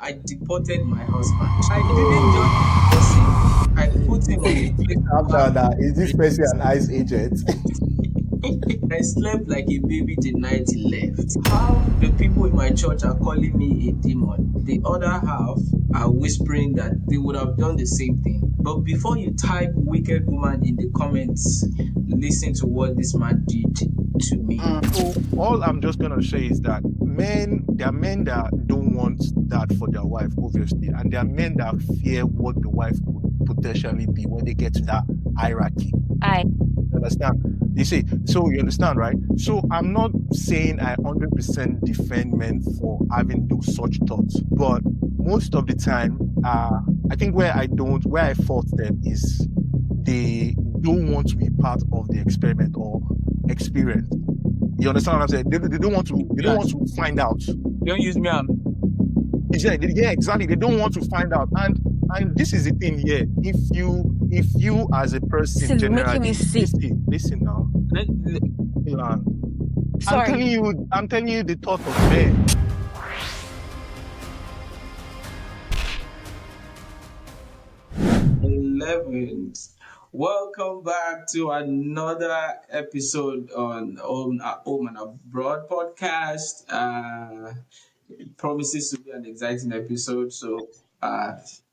I deported my husband. I didn't just divorce him. I put him on a plane Calm down now. Is this person to an ICE agent? I slept like a baby the night he left. Half the people in my church are calling me a demon. The other half are whispering that they would have done the same thing. But before you type wicked woman in the comments, listen to what this man did to me. So all I'm just gonna say is that there are men that don't want that for their wife, obviously, and there are men that fear what the wife could potentially be when they get to that hierarchy. You understand? You see, so you understand, right? So I'm not saying I 100% defend men for having those such thoughts, but most of the time, I think where I fault them is they don't want to be part of the experiment or experience. You understand what I'm saying? They don't want to find out. Don't use me. Yeah, exactly. They don't want to find out. And this is the thing here. If you as a person This is making generally me sick. listen now. Milan, Sorry. I'm telling you the thought of men. 11th. Welcome back to another episode on Home and Abroad podcast. It promises to be an exciting episode, so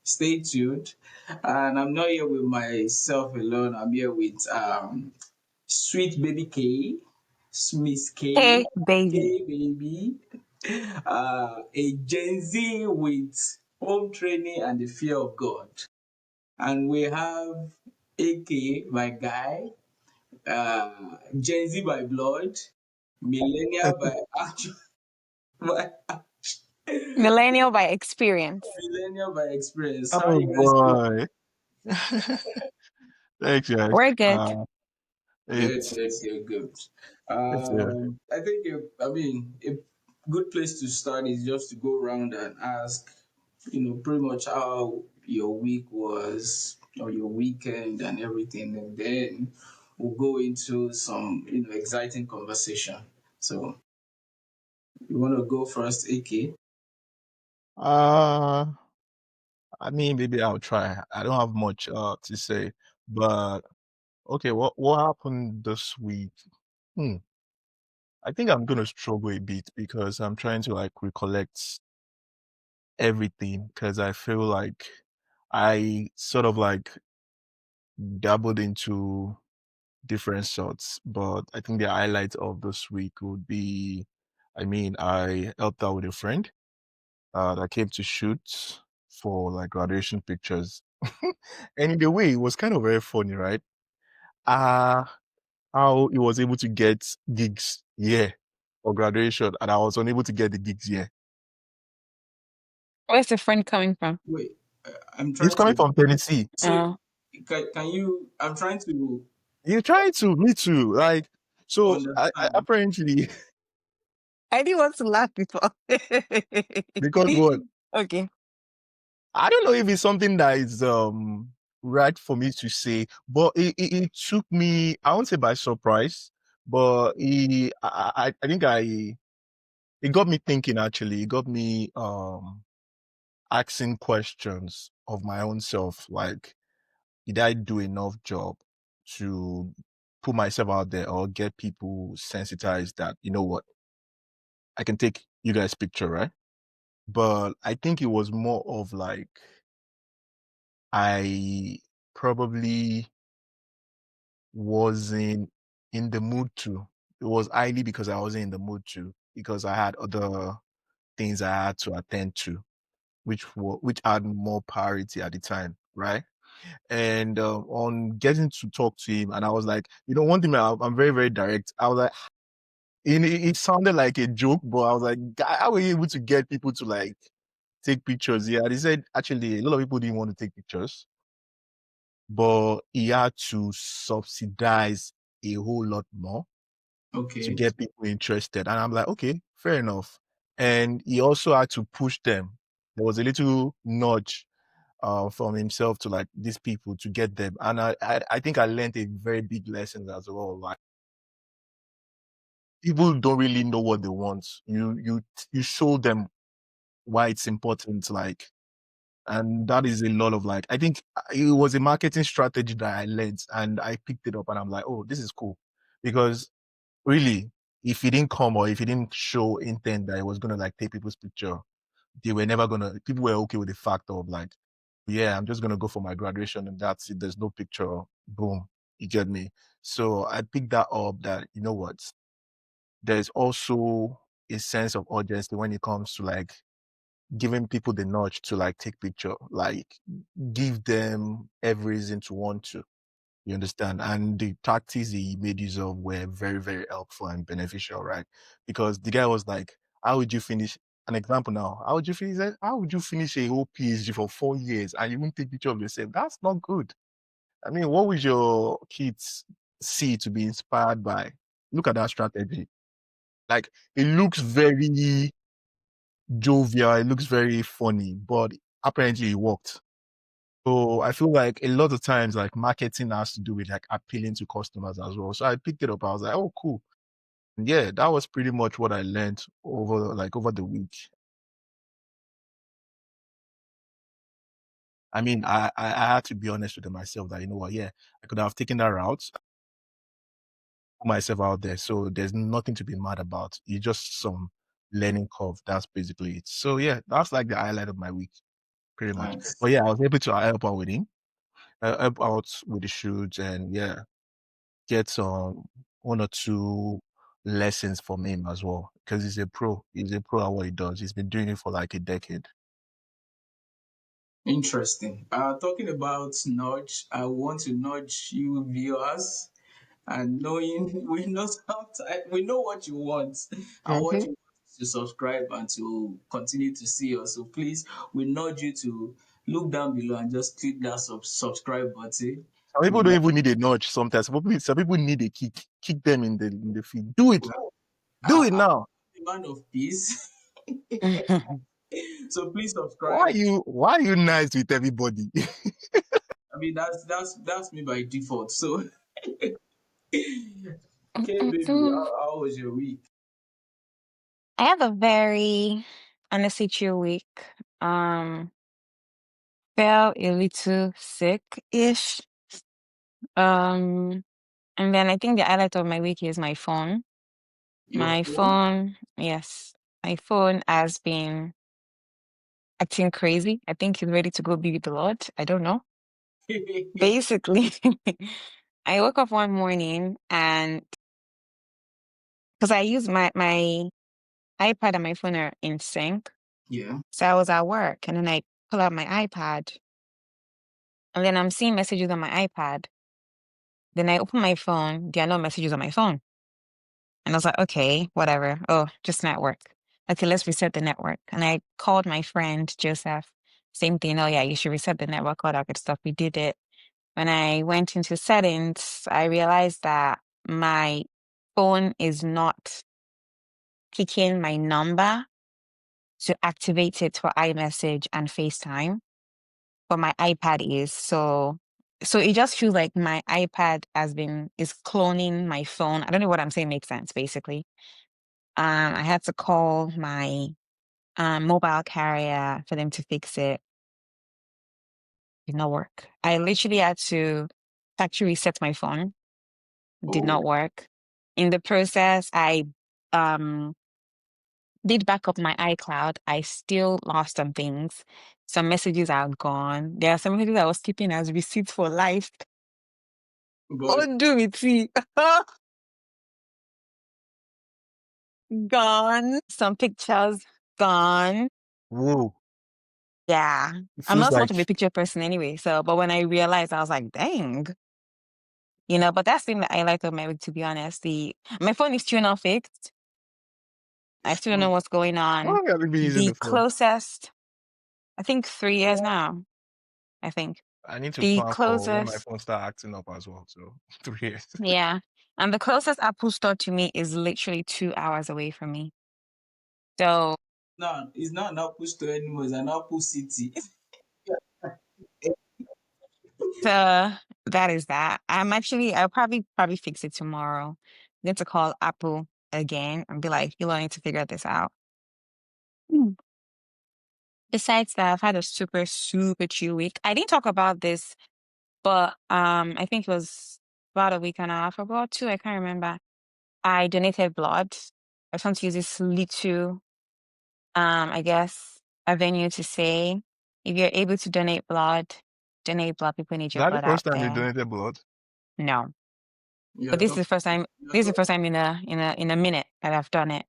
stay tuned. And I'm not here with myself alone. I'm here with Sweet Baby K, Miss K, Hey, baby. K Baby, a Gen Z with home training and the fear of God. And we have AK, my guy, Gen Z by blood, millennial by actual, by Millennial by experience. millennial by experience. How Oh you guys doing? boy. Thanks, guys. We're good. Good, It's good, good, good. it's I think, a good place to start is just to go around and ask, pretty much how your week was or your weekend and everything, and then we'll go into some, exciting conversation. So, you want to go first, AK? uh I mean maybe I'll try. I don't have much to say, but okay, what happened this week? Hmm. I think I'm gonna struggle a bit because I'm trying to like recollect everything because I feel like I sort of like dabbled into different sorts, but I think the highlight of this week would be, I mean, I helped out with a friend that came to shoot for like graduation pictures. And in a way, it was kind of very funny, right? Uh how he was able to get gigs, yeah, for graduation, and I was unable to get the gigs, yeah. Where's the friend coming from? Wait, I'm He's trying coming to. from Tennessee. So, Oh, can you? I'm trying to You trying to, me too. Like, so I understand. apparently, I didn't want to laugh before. because what? Okay. I don't know if it's something that is right for me to say, but it took me, I won't say by surprise, but I think it got me thinking actually. It got me asking questions of my own self, like, did I do enough job to put myself out there or get people sensitized that, you know what, I can take you guys picture, right? But I think it was more of like I probably wasn't in the mood to. It was highly because I wasn't in the mood to, because I had other things I had to attend to, which had more priority at the time, right? And on getting to talk to him, and I was like, one thing I'm very very direct. I was like, it sounded like a joke, but I was like, "Guy, how were you able to get people to like take pictures?" Yeah, and he said actually a lot of people didn't want to take pictures, but he had to subsidize a whole lot more to Okay. get people interested. And I'm like, okay, fair enough. And he also had to push them. There was a little nudge from himself to like these people to get them. And I think I learned a very big lesson as well. Like, people don't really know what they want. You show them why it's important, like, and that is a lot of like, I think it was a marketing strategy that I learned and I picked it up and I'm like, oh, this is cool. Because really, if he didn't come or if he didn't show intent that he was gonna like take people's picture, they were never gonna, people were okay with the fact of like, yeah, I'm just gonna go for my graduation and that's it. There's no picture. Boom. You get me? So I picked that up that, you know what? There's also a sense of urgency when it comes to like giving people the nudge to like take picture, like give them every reason to want to. You understand? And the tactics he made use of were very, very helpful and beneficial, right? Because the guy was like, how would you finish an example now? How would you finish a whole PhD for 4 years and you won't take picture of yourself? That's not good. I mean, what would your kids see to be inspired by? Look at that strategy. Like it looks very jovial, it looks very funny, but apparently it worked. So I feel like a lot of times like marketing has to do with like appealing to customers as well. So I picked it up. I was like, oh cool. And yeah, that was pretty much what I learned over the week. I mean, I had to be honest with myself that, you know what, yeah, I could have taken that route, put myself out there. So there's nothing to be mad about. It's just some learning curve. That's basically it. So yeah, that's like the highlight of my week, pretty much. Nice. But yeah, I was able to help out with him, help out with the shoots, and yeah, get one or two lessons from him as well because he's a pro. He's a pro at what he does. He's been doing it for like a decade. Interesting. Talking about nudge, I want to nudge you viewers and knowing we know sometimes we know what you want and what Mm-hmm. you want to subscribe and to continue to see us. So please, we nudge you to look down below and just click that subscribe button. Some We people don't love even need a nudge sometimes. Some people need a kick. Kick them in the feet. Do it. Do it I'm now. a man of peace. So please subscribe. Why are you nice with everybody? I mean that's me by default. So okay, baby, how was your week? I have a very honestly chill week. Um, felt a little sick-ish. Um, and then I think the highlight of my week is my phone. Your My phone? phone, yes, my phone has been acting crazy. I think he's ready to go be with the Lord. I don't know. Basically, I woke up one morning and because I use my iPad and my phone are in sync. Yeah. So I was at work and then I pull out my iPad and then I'm seeing messages on my iPad. Then I open my phone, there are no messages on my phone. And I was like, okay, whatever. Oh, just network. Okay, let's reset the network. And I called my friend Joseph. Same thing. Oh yeah, you should reset the network, all that good stuff. We did it. When I went into settings, I realized that my phone is not picking my number to activate it for iMessage and FaceTime, but my iPad is. So it just feels like my iPad is cloning my phone. I don't know what I'm saying makes sense, basically. I had to call my mobile carrier for them to fix it. Did not work. I literally had to factory reset my phone. Did Oh, not work. In the process, I um did back up my iCloud. I still lost some things. Some messages are gone. There are some messages I was keeping as receipts for life. but Oh, do it, see. Gone. Some pictures gone. Whoa. Yeah. It I'm feels not so like much of a picture person anyway. So, but when I realized, I was like, dang, but that's been the highlight of my week, to be honest. My phone is still not fixed. I still don't know what's going how on. long have you been using The the phone? closest, I think 3 years now, I think. I need to The plan for when my closest, phone start acting up as well. So 3 years. yeah. And the closest Apple store to me is literally 2 hours away from me. So, now it's not an Apple store anymore, it's an Apple City. so that is that. I'll probably fix it tomorrow. I'm going to call Apple again and be like, you all need to figure this out. Besides that, I've had a super, super chill week. I didn't talk about this, but I think it was about a week and a half ago, or two, I can't remember. I donated blood. I just want to use this little, I guess, a venue to say, if you're able to donate blood. People need Is your that the blood out first time you there. donated blood? No, but You're this is talking. the first time. You're This is the talking. first time in a minute that I've done it,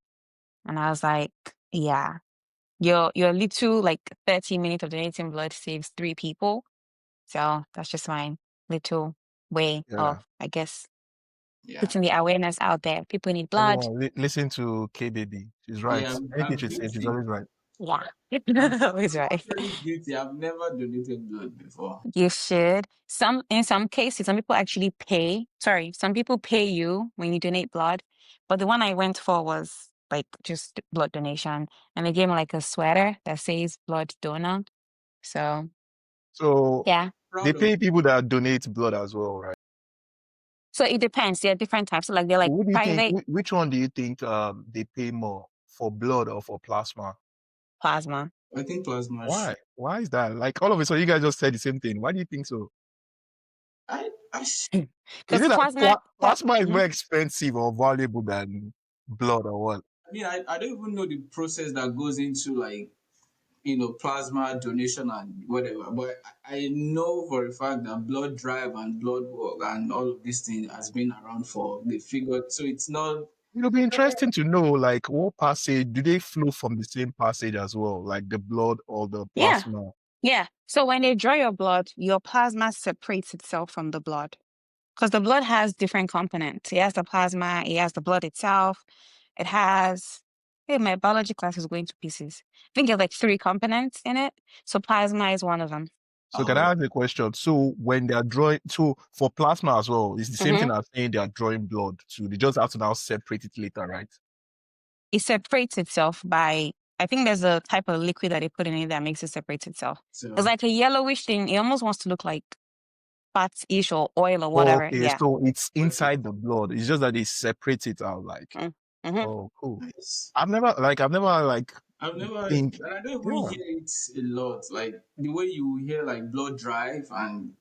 and I was like, yeah, your little like 30 minutes of donating blood saves 3 people. So that's just my little way Yeah. of, I guess, Yeah. putting the awareness out there. People need blood. Everyone, listen to K Baby. She's right. Yeah. Anything I'm she says, she's guilty. always right. Yeah, always I'm right. actually guilty. I've never donated blood before. You should. In some cases, some people actually pay. Sorry, some people pay you when you donate blood. But the one I went for was like just blood donation, and they gave me like a sweater that says blood donor. So So yeah. they Proud of pay people that donate blood as well, right? So it depends. There are different types. So like they're So like who do you think? private Which one do you think they pay more for blood or for plasma? plasma. I think plasma. Why? Why is that? Like all of a sudden, you guys just said the same thing. Why do you think so? I Is Because it that plasma is mhm. more expensive or valuable than blood or what? mean, I don't even know the process that goes into like plasma donation and whatever. But I know for a fact that blood drive and blood work and all of these things has been around for the figure. So it's not. It'll be interesting to know, like, what passage do they flow from the same passage as well, like the blood or the Yeah. plasma? Yeah. So when they draw your blood, your plasma separates itself from the blood. Because the blood has different components. It has the plasma, it has the blood itself. It has, hey, my biology class is going to pieces. I think there's like 3 components in it. So plasma is one of them. So can Oh, I ask a question? So when they are drawing, so for plasma as well, it's the same thing as saying they are drawing blood too. They just have to now separate it later, right? It separates itself by, I think there's a type of liquid that they put in it that makes it separate itself. It's so like a yellowish thing. It almost wants to look like fat-ish or oil or Oh, whatever. okay, Yeah. so it's okay, inside the blood. It's just that they separate it out, like, Mm-hmm. oh, cool. nice. I've never I've never, think, and I don't even yeah. hear it a lot. Like the way you hear like blood drive and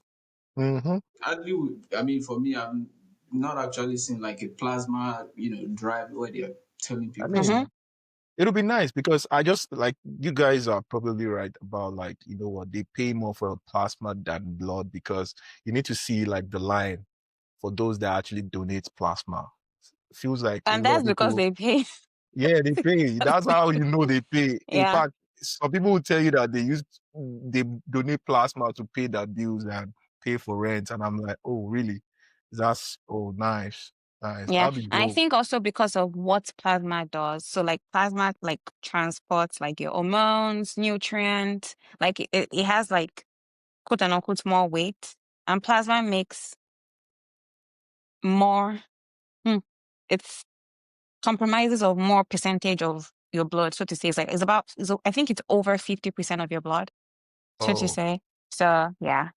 Mm-hmm. hardly. I mean, for me, I'm not actually seeing like a plasma, drive where they're telling I people. Mm-hmm. mean, it'll be nice because I just like you guys are probably right about like you know what they pay more for plasma than blood because you need to see like the line for those that actually donate plasma. Feels like a And lot that's of because people, they pay. yeah, they pay. That's how you know they pay. In Yeah. fact, some people will tell you that they donate plasma to pay their bills and pay for rent, and I'm like, oh really? That's oh nice, nice. Yeah. That'll be And I dope. think also because of what plasma does. So like plasma like transports like your hormones, nutrients, like it has like quote unquote more weight. And plasma makes more it's compromises of more percentage of your blood, so to say. It's like I think it's over 50% of your blood, so to Oh, say. So yeah.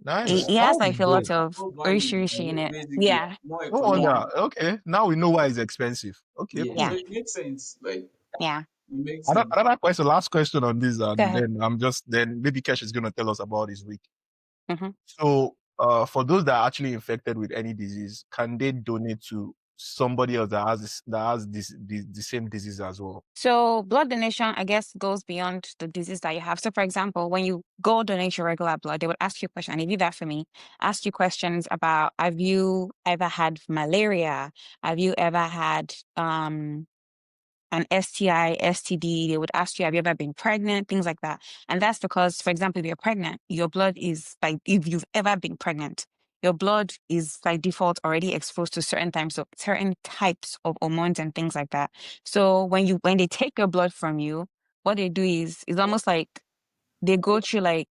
nice. It has That'll be like a dope. lot of More valuable, rishi in it. basically, Yeah. more No Yeah. wonder. economical. Okay, now we know why it's expensive. Okay, Yeah, so Yeah. cool. it makes sense. Like it Yeah. makes Another, sense. another question, last question on this, Go and ahead. then maybe Kesh is gonna tell us about his week. hmm So, for those that are actually infected with any disease, can they donate to somebody else that has the same disease as well? So blood donation, I guess, goes beyond the disease that you have. So for example, when you go donate your regular blood, they would ask you a question, and they did that for me. Ask you questions about, have you ever had malaria? Have you ever had an STI, STD? They would ask you, have you ever been pregnant? Things like that. And that's because, for example, if you're pregnant, your blood is like, if you've ever been pregnant, your blood is by default already exposed to certain types of hormones and things like that. So when they take your blood from you, what they do is almost like they go through like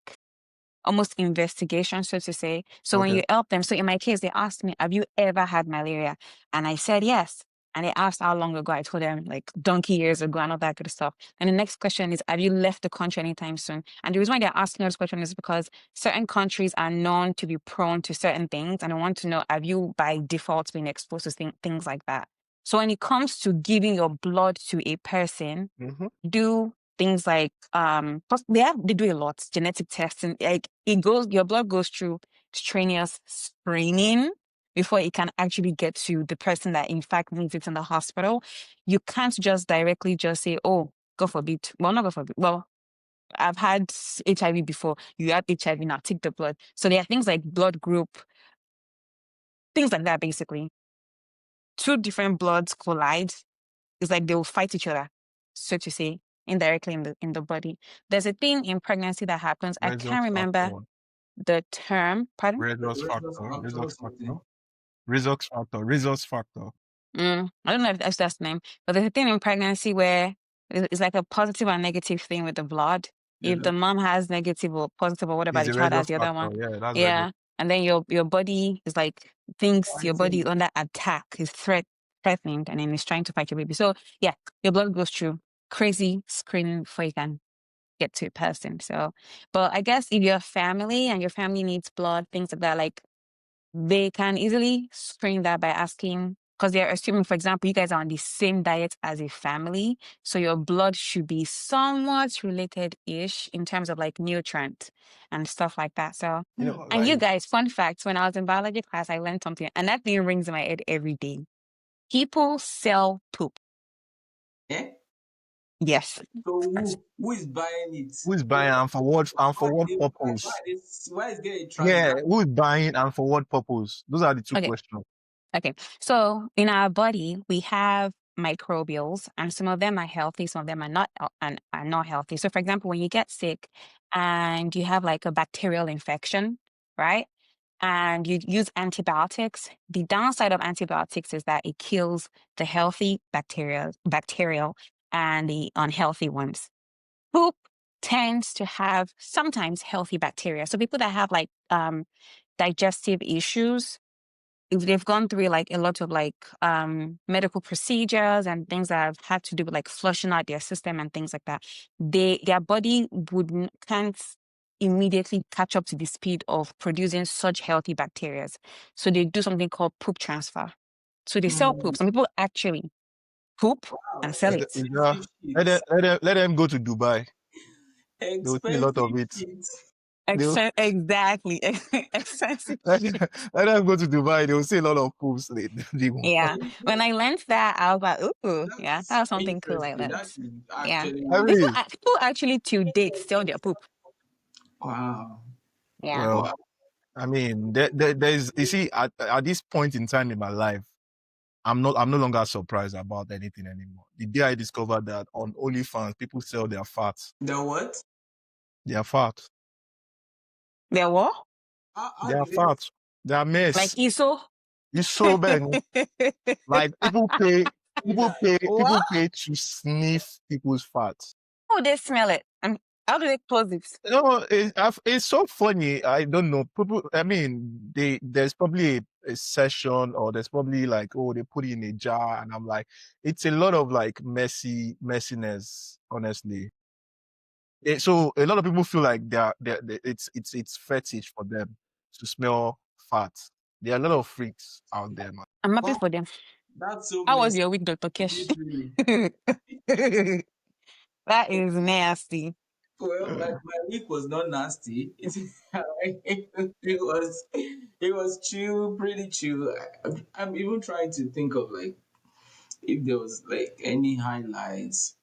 almost investigation, so to say. So when Okay. you help them, so in my case, they asked me, have you ever had malaria? And I said yes. And they asked how long ago. I told them like donkey years ago and all that good stuff. And the next question is, have you left the country anytime soon? And the reason why they're asking this question is because certain countries are known to be prone to certain things. And I want to know, have you by default been exposed to things like that? So when it comes to giving your blood to a person, Mm-hmm. do things like they do a lot genetic testing. Like your blood goes through strenuous screening before it can actually get to the person that in fact needs it in the hospital. You can't just directly just say, oh, God forbid. Well, not God forbid. Well, I've had HIV before. You have HIV now, take the blood. So there are things like blood group, things like that, basically. Two different bloods collide. It's like they will fight each other, so to say, indirectly in the body. There's a thing in pregnancy that happens. I Resource can't remember factor. the term. Pardon? Resource Resource factor. factor or Resource factor. something. Resource factor. Resource factor. I don't know if that's the name, but there's a thing in pregnancy where it's like a positive and negative thing with the blood. If Yeah. the mom has negative or positive or whatever, Is the the child has resource the other factor. one. Yeah, that's resource. Yeah. And then your body is like thinks your body is Fighting. under attack, is threatened, and then it's trying to fight your baby. So yeah, your blood goes through crazy screening before you can get to a person. So, but I guess if you're a family and your family needs blood, things like that, like they can easily screen that by asking, because they're assuming, for example, you guys are on the same diet as a family. So your blood should be somewhat related-ish in terms of like nutrient and stuff like that. So, You know, and you like guys, fun fact, when I was in biology class, I learned something, and that thing rings in my head every day. People sell poop. Eh? Yes. So who is buying it? who is buying and for what Why purpose? why is there a Yeah, transaction? who is buying and for what purpose? Those are the two Okay. questions. Okay. So in our body, we have microbials, and some of them are healthy, some of them are not and are not healthy. So for example, when you get sick and you have like a bacterial infection, right? And you use antibiotics, the downside of antibiotics is that it kills the healthy bacterial and the unhealthy ones. Poop tends to have sometimes healthy bacteria. So people that have like digestive issues, if they've gone through like a lot of like medical procedures and things that have had to do with like flushing out their system and things like that, their body can't immediately catch up to the speed of producing such healthy bacteria. So they do something called poop transfer. So they sell poop. Some people actually poop Wow, and sell Is, it. is there, expensive shit. let them go to Dubai. They will see a lot of Expensive it. shit. They will, Exactly. Expensive let, shit. let them go to Dubai. They will see a lot of pools. Yeah. You When know, I learned that, I was like, ooh, yeah, that that's was something cool I interesting. learned. That is Yeah. actually I mean, People actually to date sell their poop. wow. Yeah. well, Wow. I mean, there's you see at this point in time in my life, I'm no longer surprised about anything anymore. The day I discovered that on OnlyFans people sell their fat, The what? their fat, Their what? How their do they? fat, their Like mess. ISO? It's so bad. Like What? people pay to sniff people's fat. How do they smell it? And how do they close it? You know, it's so funny. I don't know. People, I mean, there's probably a session or there's probably like, oh, they put it in a jar, and I'm like, it's a lot of like messiness, honestly. So a lot of people feel like it's fetish for them to smell fat. There are a lot of freaks out there, man. I'm happy Oh, for them. that's so How was messy. your week, Dr. Kesh? Literally. That is nasty. Well, my week was not nasty. It was chill, pretty chill. I'm even trying to think of like if there was like any highlights.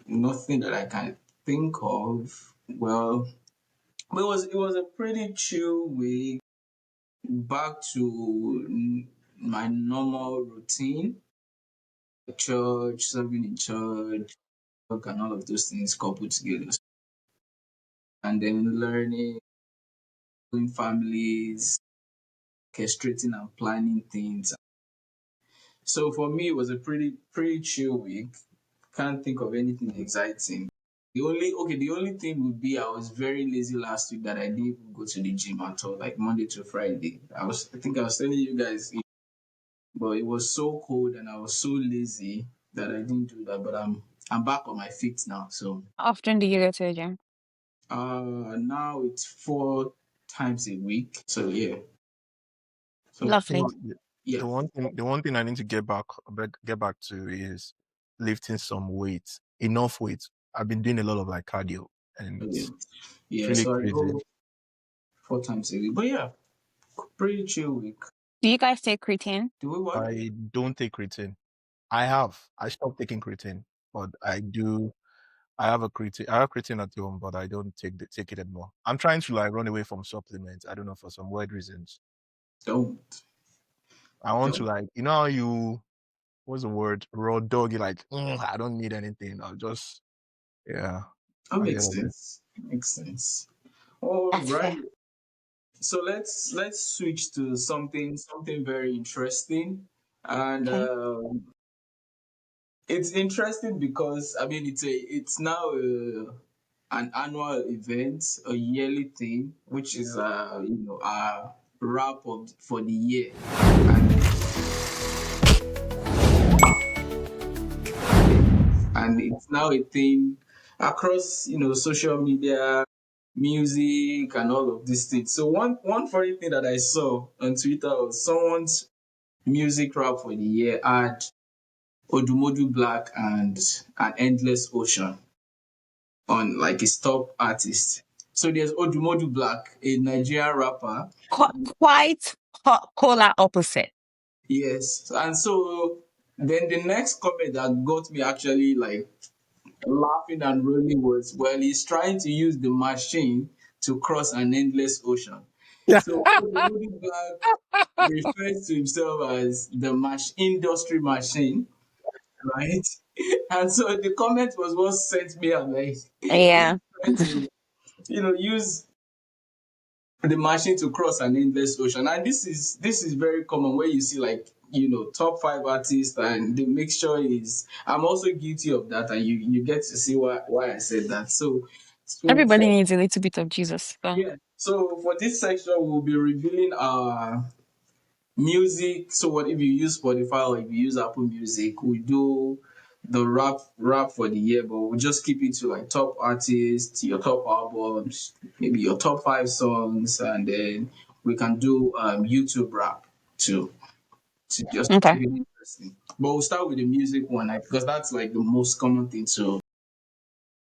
Nothing that I can think of. Well, it was a pretty chill week. Back to my normal routine, church, serving in church, work, and all of those things coupled together, and then learning, doing families, orchestrating and planning things. So for me, it was a pretty chill week. Can't think of anything exciting. The only thing would be I was very lazy last week that I didn't even go to the gym at all, like Monday to Friday. I think I was telling you guys, but it was so cold and I was so lazy that I didn't do that. But I'm back on my feet now. So How often do you go to the gym? now it's 4 times a week. So yeah. So Lovely. So yeah. the one thing I need to get back to is lifting some weight. enough weight. I've been doing a lot of like cardio, and Yeah. it's Yeah. really So I crazy. go 4 times a week. But yeah, pretty chill week. Do you guys take creatine? Do we what? I don't take creatine. I stopped taking creatine, but I do. I have a creatine. I have creatine at home, but I don't take it anymore. I'm trying to like run away from supplements. I don't know, for some weird reasons. Don't. I want to Don't. like, you know how you, what's the word, raw doggy, like, I don't need anything. I'll just, yeah, That I get makes it. sense. Makes sense. All That's right. fair. So let's switch to something very interesting, and Okay. it's interesting because I mean it's now an annual event, a yearly thing, which is our wrap of for the year, and and it's now a thing across social media, music, and all of these things. So one funny thing that I saw on Twitter was someone's music rap for the year had Odumodu Black and an Endless Ocean on like his top artist. So there's Odumodu Black, a Nigerian rapper. Quite polar opposite. Yes. And so then the next comment that got me actually like laughing and rolling was, well, he's trying to use the machine to cross an endless ocean. Yeah. So Odumodu Black refers to himself as the industry machine, right? And so the comment was what sent me. I'm like, Yeah. trying to, use the machine to cross an endless ocean. And this is very common where you see like, top five artists and the mixture is. I'm also guilty of that, and you get to see why I said that. So Everybody needs a little bit of Jesus. So, yeah. So for this section, we'll be revealing our music. So what if you use Spotify or if you use Apple Music, we do the rap for the year, but we'll just keep it to like top artists, your top albums, maybe your top five songs, and then we can do YouTube rap too, to just okay. keep it interesting. But we'll start with the music one, like, because that's like the most common thing. So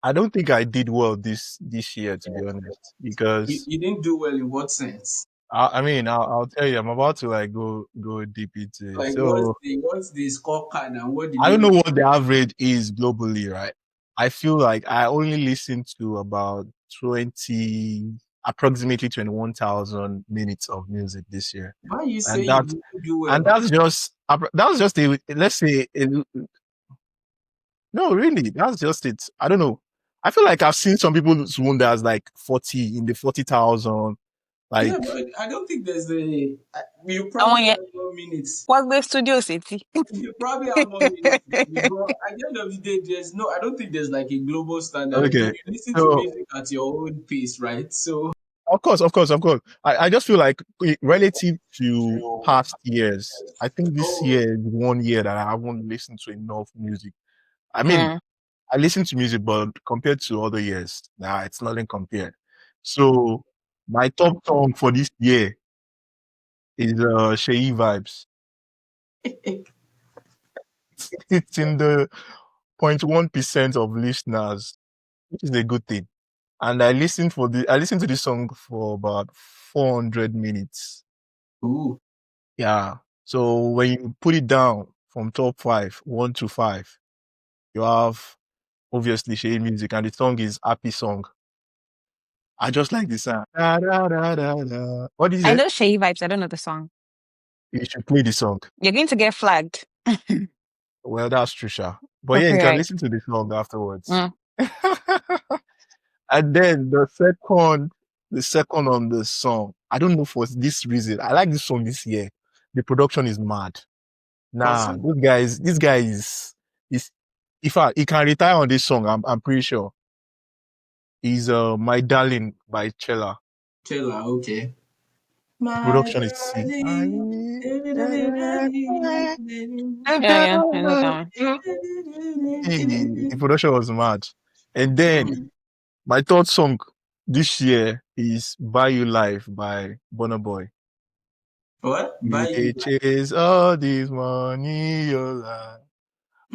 I don't think I did well this year, to be honest, you, because you didn't do well in what sense? I mean, I'll tell you, I'm about to like go deep into it. Like what's So the what's the scorecard and what did I don't you know what the average is globally, right? I feel like I only listened to about 20, approximately 21,000 minutes of music this year, why are you and saying you that's didn't do and well? that's just that's just a, let's say no, really, that's just it. I don't know. I feel like I've seen some people's one that's like 40 in the 40,000, Yeah, like but I don't think there's a. You I probably want you. have more minutes. What the studio city? You probably have more minutes than me. But at the end of the day, there's no. I don't think there's like a global standard. You okay. listen to So music at your own pace, right? So of course. I just feel like relative to past years, I think this oh, year is one year that I haven't listened to enough music. I mean, Hmm. I listen to music, but compared to other years, nah, it's nothing compared. So my top song for this year is Sheyi Vibes. It's in the 0.1% of listeners, which is a good thing. And I listened to this song for about 400 minutes. ooh, Yeah. So when you put it down from top five, 1 to 5, you have obviously Shay music, and the song is happy song. I just like the sound. Da, da, da, da, da. What is I it? know Shay vibes. I don't know the song. You should play the song. You're going to get flagged. Well, that's true, Sha. But yeah, you can Copyright. listen to the song afterwards. Mm. And then the second on the song, I don't know for this reason. I like this song this year. The production is mad. Nah, awesome. this guy is in fact he can retire on this song. I'm pretty sure. He's My Darling by Chella. Taylor, okay. My Production is sick. darling. Yeah, yeah. I know that one. Hey, the production was mad. And then Mm. my third song this year is Buy You Life by Burna Boy. What? You Buy you dey chase all this money, your life,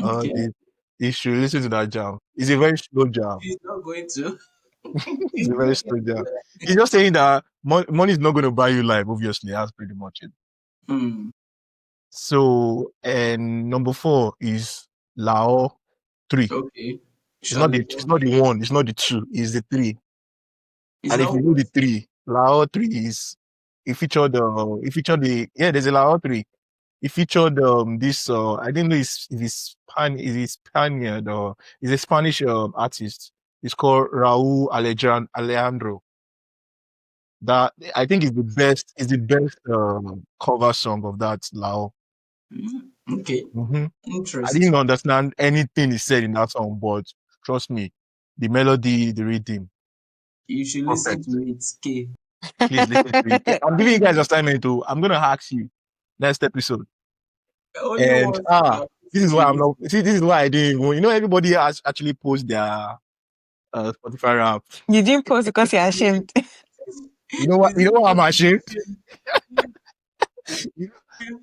all okay. this. You should listen to that jam. It's a very slow jam. He's not going to. It's He's a very not slow going jam. to. He's just saying that money is not going to buy you life. Obviously, that's pretty much it. Hmm. So, and number 4 is Lao 3. Okay. It's not the 1, it's not the 2, it's the 3. It's And if not you know what? the 3, Lao 3 is there's a Lao 3. It featured this I didn't know if it's Spaniard or is a Spanish artist. It's called Raul Alejandro. That I think is the best cover song of that Lao. Okay. Hmm. I Interesting. didn't understand anything he said in that song, but trust me, the melody, the rhythm, You should listen perfect. to it. K. Please listen to it. I'm giving you guys assignment too. I'm gonna ask you next episode. Only And once you are this is to why I'm listen. not. See, this is why I didn't. You know, everybody has actually post their Spotify rap. You didn't post because you're ashamed. You know what? You You know didn't what? I'm post ashamed.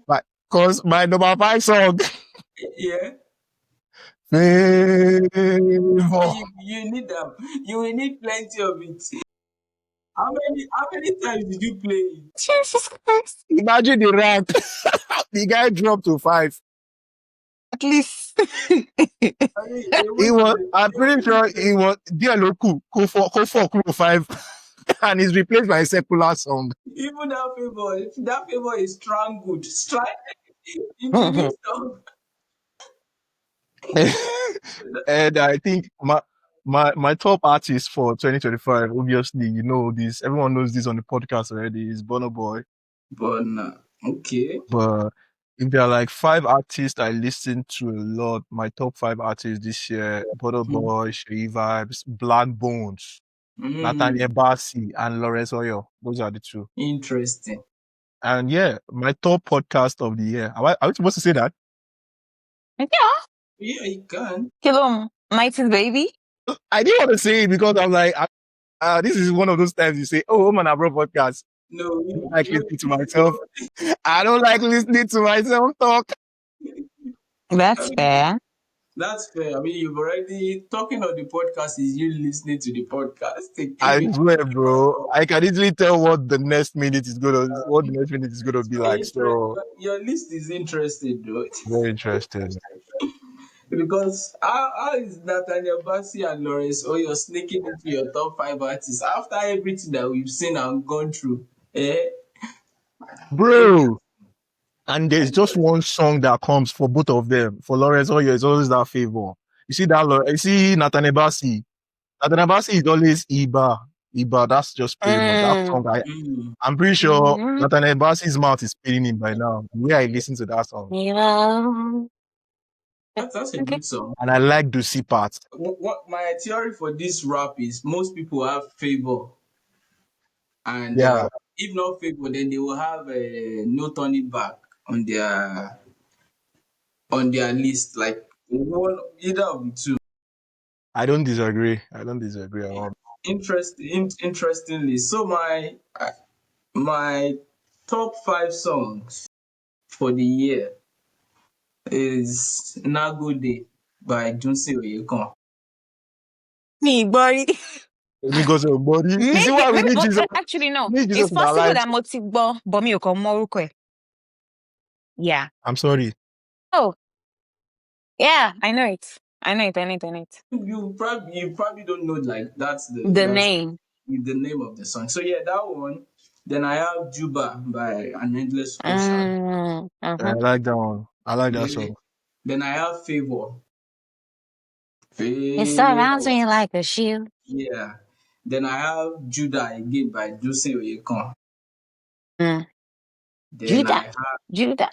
But cause my number 5 song, yeah. Favor. You need them. You will need plenty of it. How many times did you play it? Jesus Christ. Imagine the rap. The guy dropped to 5. At least. I mean, a He week was. is I'm a pretty week sure he was. Dear Loku, go for 5, and he's replaced by a secular song. even that favor is strangled strike into mixed up. And I think my top artist for 2025, obviously, you know this. Everyone knows this on the podcast already. Is Bono Boy. But nah, okay. But if there are like 5 artists I listen to a lot, my top 5 artists this year: Bono Boy, Shay Vibes, Black Bones, Nathaniel Mm, Bassi, and Lawrence Oyo. Those are the 2. interesting. And yeah, my top podcast of the year. Are we supposed to say that? Yeah. Yeah, you can. Hello, Mighty's baby. I didn't want to say it because I'm like, this is one of those times you say, "Oh, man, I brought podcast." No, I don't like listening to you myself. I don't like listening to myself talk. That's don't. fair. That's fair. I mean, you've already talking on the podcast is you listening to the podcast. I Keeping swear, bro. I can easily tell what the next minute is gonna be like. So your list is interesting, though. very interesting. Because how is Nathaniel Bassi and Lawrence Oyo sneaking into your top 5 artists after everything that we've seen and gone through? Eh? Bro. And there's just one song that comes for both of them. For Lawrence Oyo, it's always that favor. You see Nathaniel Bassi. Nathaniel Bassi is always Iba. Iba, that's just pretty much that Mm. song. Mm, I'm pretty sure Mm. Nathaniel Bassi's mouth is spinning him by now. The way I listen to that song. You know. that's a Okay. good song. And I like the C part. What my theory for this rap is most people have favor, and Yeah. if not favor, then they will have no turning back on their list. Like one, either of the two. I don't disagree. I don't disagree at all. Interestingly, so my top 5 songs for the year is Nagode by Dunsin Oyekan. Me, buddy. Because of body. You see why we Maybe, need but Jesus? actually, no. We need Jesus It's in our possible lives. that Motigbo, but me, okay. Yeah. I'm sorry. Oh, yeah. I know it. I know it. I know it. I know it. You probably don't know, like The that's name. the name of the song. So yeah, that one. Then I have Juba by An Endless Ocean. I Uh-huh. like that one. I like that Then, song. then I have Favor. It surrounds Favor. me like a shield. Yeah. Then I have Judah again by Dunsin Oyekan. Mm. Then Judah. I have Judah.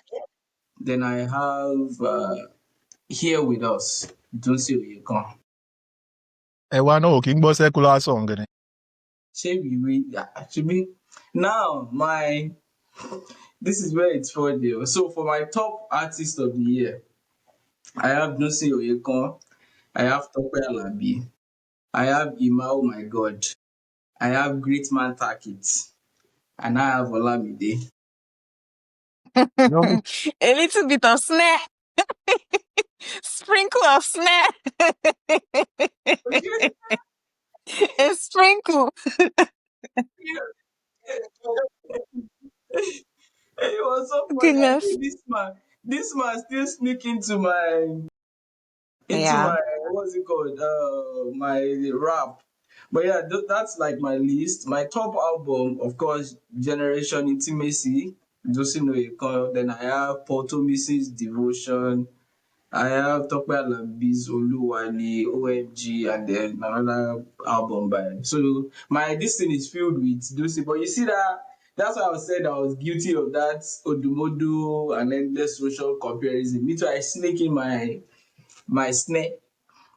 then I have Here With Us, Dunsin Oyekan. Why no? King Boss secular song. Shey actually now my this is where it's for deal. So for my top artist of the year, I have Dunsin Oyekan, I have Tope Alabi, I have Ima Oh My God, I have Great Man Takit, and I have Olamide. A little bit of snare. Sprinkle of snare. Okay. A sprinkle. It was so funny. I Goodness. think this man still sneak into Yeah. my, what's it called? My rap. But yeah, that's like my list. My top album, of course, Generation Intimacy, Josie Noyeko. Then I have Porto Mrs. Devotion. I have Tope Alabi's Oluwani, OMG, and then another album by. So my this thing is filled with Dusi. But you see that's why I said I was guilty of that Odumodu and endless social comparison. Me too, I sneak in my snare.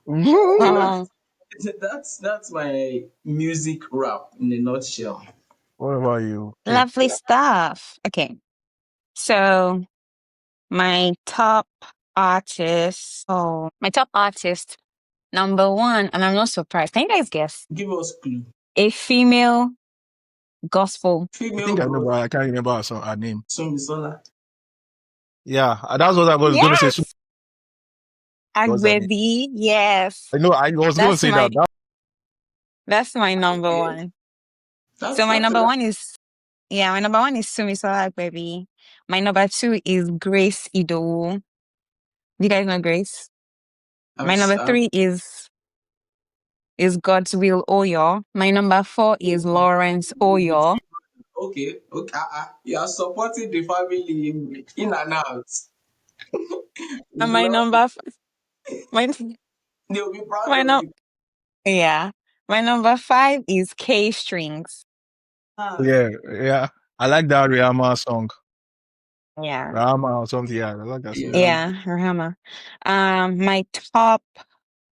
So Oh, that's my music rap in a nutshell. What about you, K? lovely stuff. Okay. So my top artist, number one, and I'm not surprised. Can you guys guess? Give us clue. A female gospel. I Female think I know, but gospel, I can't remember her name. Somisola. Yeah, that's what I was going to say. Yes. What's her name? Agbebi. Yes. I know. I was going to That's say my that. that's my number Okay, one. So that's my number one is Sumisola Agbebi. My number two is Grace Idowu. You guys know Grace? My number I've three is God's Will Oyo. My number four is Lawrence Oyo. okay, okay. You are supporting the family in and out. And my Love, my they'll be proud my of no you. yeah. My number five is K Strings. Ah, Yeah, yeah. I like that Rihanna song. Yeah. Rama or something. Yeah, I like that song. yeah. Yeah, Rahama. My top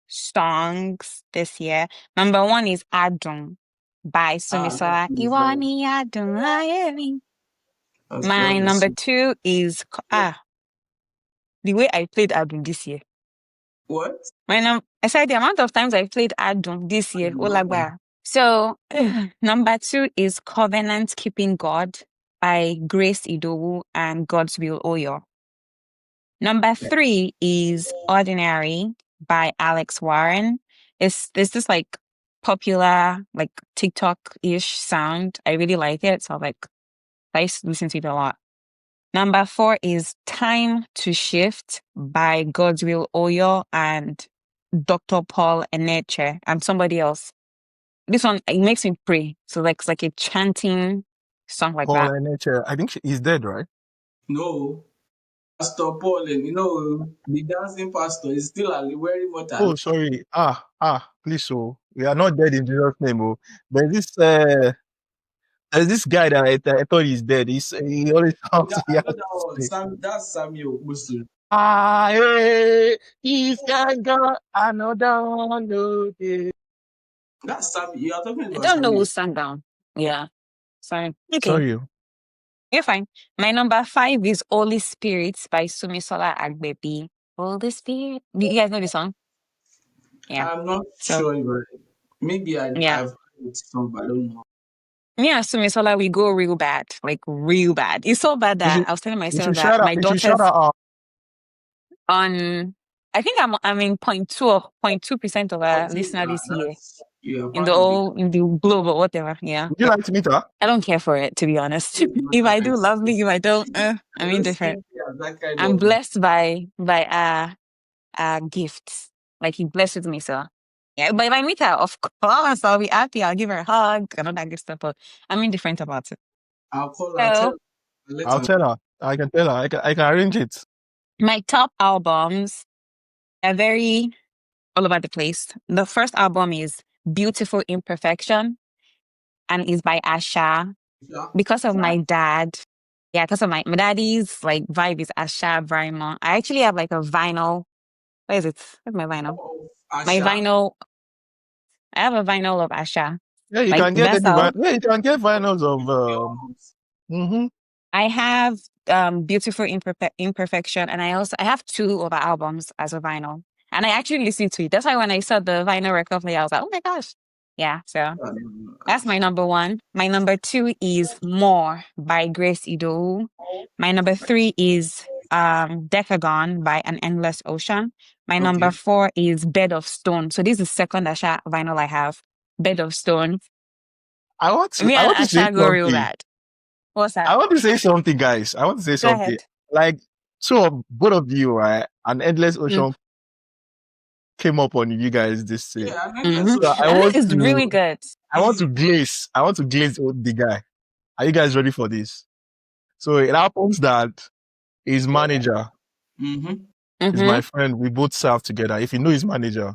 songs this year. Number one is Adun by That's Sumisola. really fun. Iwani Adun Ayemi. That's My love is number so. two is the way I played Adun this year. What? I said the amount of times I played Adun this I year. don't know. Olagba. So number two is Covenant Keeping God by Grace Idowu and God's Will Oyo. Number three is Ordinary by Alex Warren. It's this like popular like TikTok-ish sound. I really like it. So I used to listen to it a lot. Number four is Time to Shift by God's Will Oyo and Dr. Paul Eneche and somebody else. This one it makes me pray. So like it's like a chanting song like Paul that. and Nature. I think he's dead, right? No. Pastor Paul, and the dancing pastor is still very much alive. Oh, sorry. Please, so we are not dead in Jesus' name. Oh, there's this there's this guy that I thought he's dead. He always sounds Yeah, he I has know that this one. thing. That's Samuel Musu. He's got another one. That's Sam. You are talking I about don't know who Samuel. sang down. Yeah. Sorry. Okay. Sorry. You're fine. My number five is Holy Spirit by Sumisola Agbebi. Holy Spirit. Do you guys know the song? Yeah. I'm not So sure, but maybe yeah. I've heard it some, but I don't know. Me and Sumisola, we go real bad. Like real bad. It's so bad You that should I was telling you myself should that shout out my you should shout daughter's out on I think I'm in 0.2% of Oh, our so, listener this year. you are In the part of the in the globe or whatever. Yeah. would you like to meet her? I don't care for it, to be honest. it's If not I do, nice. lovely. If I don't, I I'm don't see indifferent. it as that kind I'm of. blessed by gifts. Like he blesses me, so yeah. But if I meet her, of course I'll be happy. I'll give her a hug and all that good stuff. But I'm indifferent about it. I'll call her, So let I'll her. tell her. I can tell her. I can arrange it. my top albums are very all over the place. The first album is Beautiful Imperfection and is by Asha. Yeah. Because of my dad. Yeah, because of my daddy's like vibe is Asha Brahma. I actually have like a vinyl. Where is it? Where's my vinyl? Oh, My Asha. vinyl. I have a vinyl of Asha. Yeah, you Like can get that's any how yeah, you can get vinyls of Your mm-hmm. I have Beautiful Imperfection, and I have two of our albums as a vinyl. And I actually listened to it. That's why when I saw the vinyl record player, I was like, oh my gosh. Yeah, so that's my number one. My number two is More by Grace Idowu. My number three is Decagon by An Endless Ocean. My number Okay. 4 is Bed of Stone. So this is the second Asha vinyl I have. Bed of Stone. Me I and want to say Asha go real something. bad. What's that? I want to say something, guys. I want to say Go something. ahead. Like, so both of you, right? An endless Mm, ocean came up on you guys this thing. Yeah, and then hmm so So sure. And it's really good. I want to glaze the guy. Are you guys ready for this? So it happens that his manager Mm-hmm. is Mm-hmm. my friend. We both serve together. If you know his manager,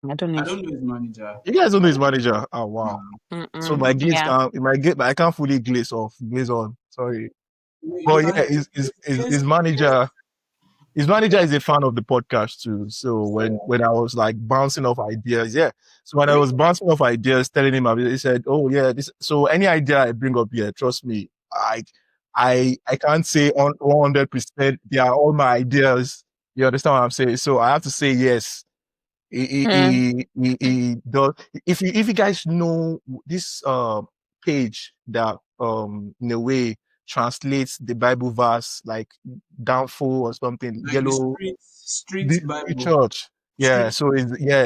I don't know I if. don't know his manager. you guys don't know his manager. Oh No. wow. So Mm-mm. my glaze Yeah. can't my ga- I can't fully glaze on. Sorry. You But can yeah, his manager his manager is a fan of the podcast too. So when I was like bouncing off ideas, yeah. So when I was bouncing off ideas, telling him about it, he said, "Oh yeah, this." So any idea I bring up here, trust me, I can't say on 100%. They are all my ideas. You understand what I'm saying? So I have to say yes. Mm. He does. If you guys know this page that in a way translates the Bible verse like downfall or something like the yellow street the Bible. church. Yeah, Street. so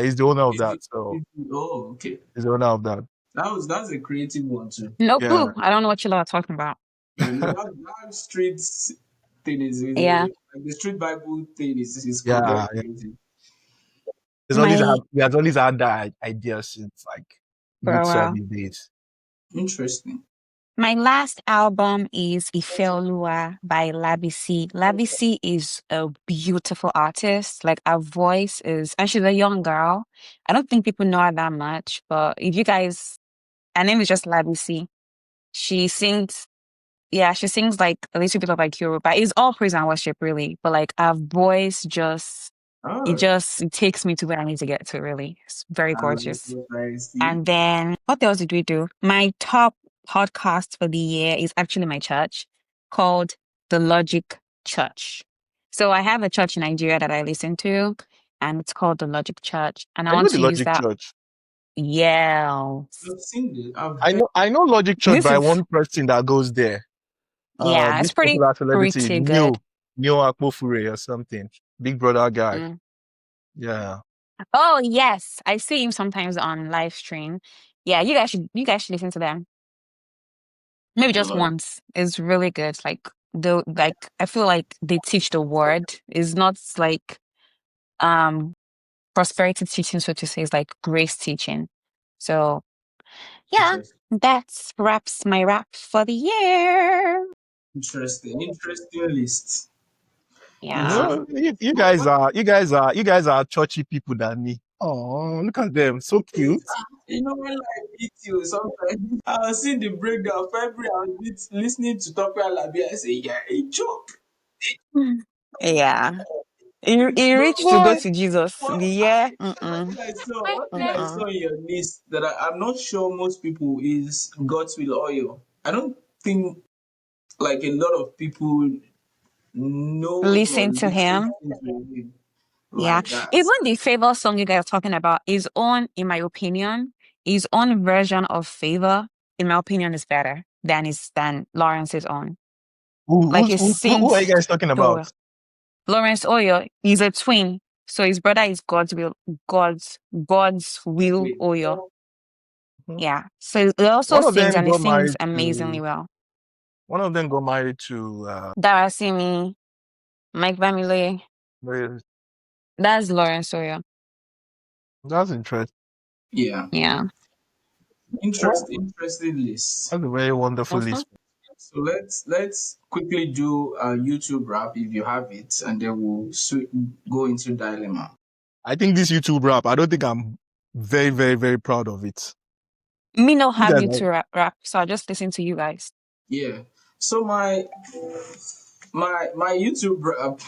he's the owner of that. So Oh, okay. he's the owner of that. That's a creative one too. No Yeah. clue. I don't know what you all are talking about. Yeah, no, that street thing is Yeah. like the street Bible thing is very Yeah, yeah. creative. My He has always had that idea since like for a youth while. service days. Interesting. My last album is Ifeoluwa by Labisi. Labisi is a beautiful artist. Like her voice is, and she's a young girl. I don't think people know her that much, but if you guys, her name is just Labisi. She sings, yeah, she sings like a little bit of like Yoruba. It's all praise and worship, really. But like her voice Oh, it takes me to where I need to get to, really. It's very I like gorgeous. what I see. And then what else did we do? My top podcast for the year is actually my church called The Logic Church. So I have a church in Nigeria that I listen to, and it's called The Logic Church. And I I know want the to use Logic that. Church. Yeah. I've seen it. I've I heard. know Logic Church This by is, one person that goes there. yeah, it's This popular celebrity, pretty good. Neo Akpofure or something. Big brother guy. Mm. Yeah. Oh, yes. I see him sometimes on live stream. Yeah, you guys should listen to them. Maybe just Well, once. It's really good. Like I feel like they teach the word. It's not like um prosperity teaching, so to say, it's like grace teaching. So yeah, interesting. that's wraps my wrap for the year. Interesting list. You Yeah. know, Interesting. you guys are churchy people than me. Oh, look at them. So cute. You know when I meet you sometimes, I was seeing the breakdown. February, I was listening to Tope Alabi. I say, yeah, a joke. Mm. Yeah. He But reached to go Boy. to Jesus. The year. Mm-mm. one thing I Mm-mm. saw in your list that I'm not sure most people is God's will oil. I don't think like a lot of people knows or Listen to listen him. to him Yeah. like that. Even the favor song you guys are talking about, his own, in my opinion, his own version of favor, in my opinion, is better than Lawrence's own. Like he Who are you sings guys talking so about? well. Lawrence Oyo is a twin. So his brother is God's will Wait, Oyo. Mhm. Yeah. So he also One of sings them and he got sings married amazingly to well. one of them got married to Darasimi, Mike Bamile, Mary- that's Lawrence Oyo. that's interesting. yeah, Yeah. interesting list. That's a very wonderful Mhm. list. So let's quickly do a YouTube rap if you have it, and then we'll go into dilemma. I think this YouTube rap, I don't think I'm very, very, very proud of it. Me no You have guys you are, to rap, so I just listen to you guys. Yeah. So my YouTube rap.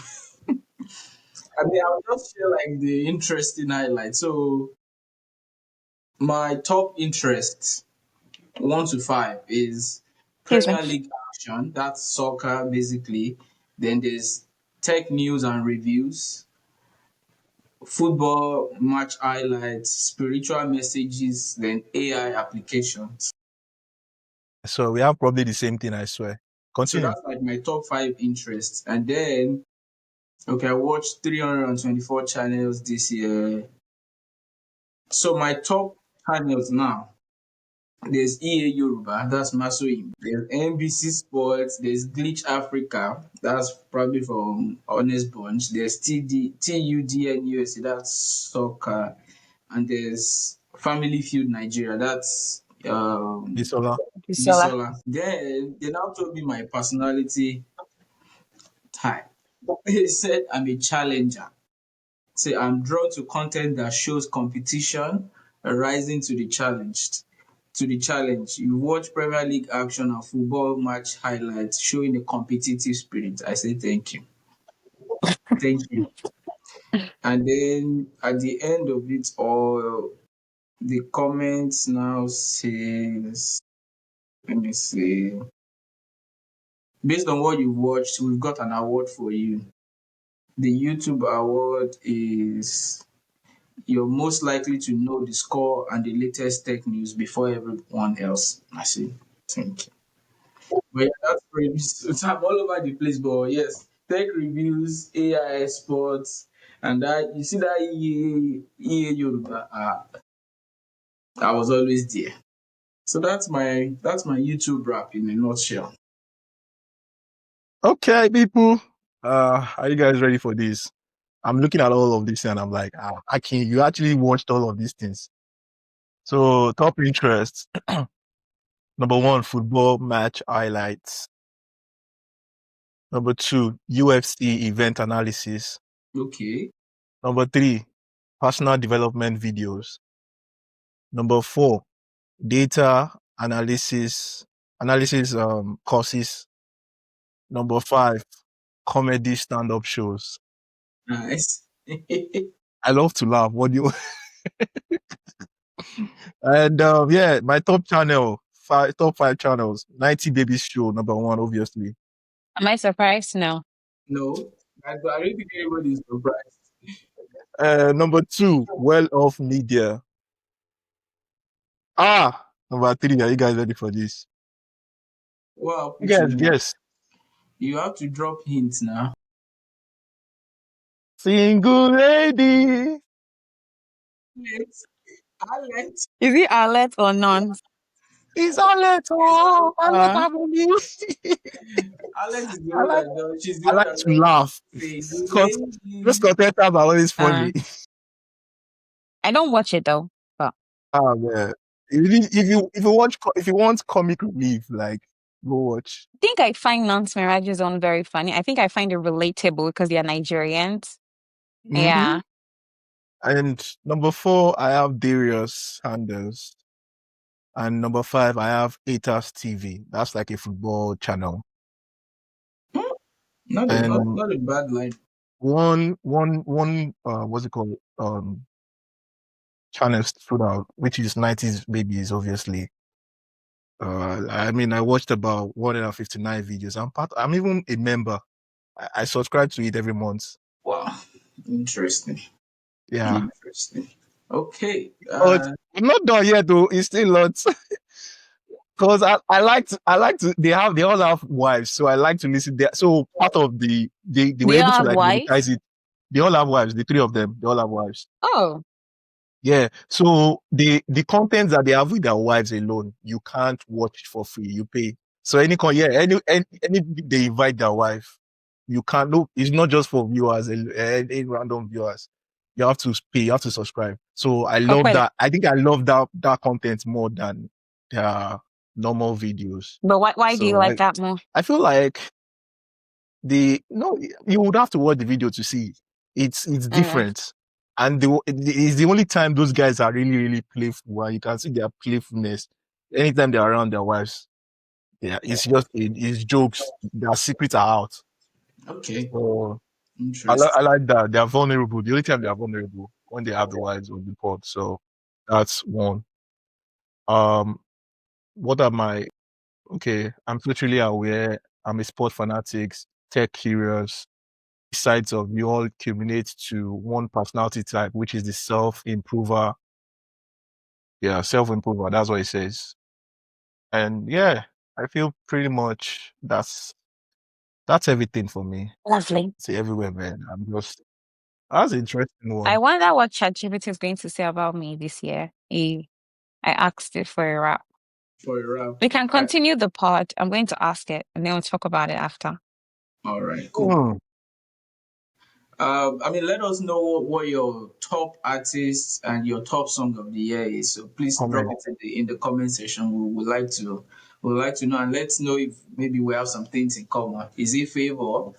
I mean, I'll just share like the interesting highlights. So my top interest 1 to 5 is Excuse me. Premier League action. That's soccer basically. Then there's tech news and reviews, football match highlights, spiritual messages, then AI applications. so we have probably the same thing, I swear. So Continue. that's like my top five interests. And then, okay, I watched 324 channels this year. So my top channels now, there's EA Yoruba, that's Masoim. There's NBC Sports, there's Glitch Africa, that's probably from Honest Bunch. There's TUDN USA, that's soccer. And there's Family Feud Nigeria, that's Bisola. Bisola. Bisola. Then they now told me my personality type. They said I'm a challenger. Say I'm drawn to content that shows competition rising to the challenged. To the challenge. You watch Premier League action and football match highlights showing a competitive spirit. I say thank you. Thank you. And then at the end of it all, the comments now says, let me see. Based on what you've watched, we've got an award for you. The YouTube award is you're most likely to know the score and the latest tech news before everyone else. I see. Thank you. But yeah, that's pretty. So I'm all over the place, but yes, tech reviews, AI sports, and that you see that EA Yoruba. I was always there. So that's my YouTube rap in a nutshell. Okay, people. Are you guys ready for this? I'm looking at all of this and I'm like, Akin, you actually watched all of these things. So top interests. Number one, football match highlights. Number two, UFC event analysis. Okay. Number three, personal development videos. Number four, data analysis courses. Number five, comedy stand-up shows. Nice. I love to laugh. What do you and yeah, my top five channels. 90 Babies Show, number one, obviously. Am I surprised? No. No, I don't think anybody is surprised. Number two, Well Off Media. Number three, are you guys ready for this? Well, You put guys, in now. yes. You have to drop hints now. Single lady. Alex, Alex, Is it Arlet or none? It's Arlette. Oh, Arlette Uh, Abumi. Alex is the I one like that does. She's the I one like that to does. laugh. Say good Cause those lady. contestants are always uh, funny. I don't watch it though. But Man. If you want comic relief, like go watch. I think I find Nance Mirage's on very funny. I think I find it relatable because they are Nigerians. Mm-hmm. Yeah. And number four, I have Darius Sanders. And number five, I have ATAS TV. That's like a football channel. Hmm, not a not, And not a bad line. one what's it called? Channel stood out, which is 90s Babies, obviously. I mean, I watched about 159 videos. I'm even a member. I subscribe to it every month. Wow, interesting. Yeah. Interesting. Okay. But I'm not done yet though. It's still lots. Because I like to they all have wives, so I like to listen there. So part of they were They able all to have like wives. monetize it. They all have wives, the three of them, they all have wives. Oh, Yeah. So the content that they have with their wives alone, you can't watch it for free. You pay. So any they invite their wife, you can't look. It's not just for viewers, any random viewers. You have to pay. You have to subscribe. So I love okay. that. I think I love that content more than their normal videos. But why do you So like I that more? I feel like no, you would have to watch the video to see. It's Okay. different, and it's the only time those guys are really really playful, and you can see their playfulness anytime they're around their wives. Yeah, it's jokes. Their secrets are out. Okay. So I Interesting. like that they are vulnerable. The only time they are vulnerable when they have the wives on the pod. So that's one. Um, what am I? Okay, I'm totally aware. I'm a sport fanatic, tech curious. Sides of you all culminate to one personality type, which is the self-improver. Yeah, self-improver. That's what it says. And yeah, I feel pretty much that's everything for me. Lovely. See everywhere, man. That's an interesting I one. wonder what ChatGPT is going to say about me this year. I asked it for a wrap. For a wrap. We can continue the pod. I'm going to ask it and then we'll talk about it after. All right, cool. Hmm. I mean, let us know what your top artists and your top song of the year is. So please drop Comment. it in the comment section. We would like to know, and let's know if maybe we have some things in common. Is it Favor, or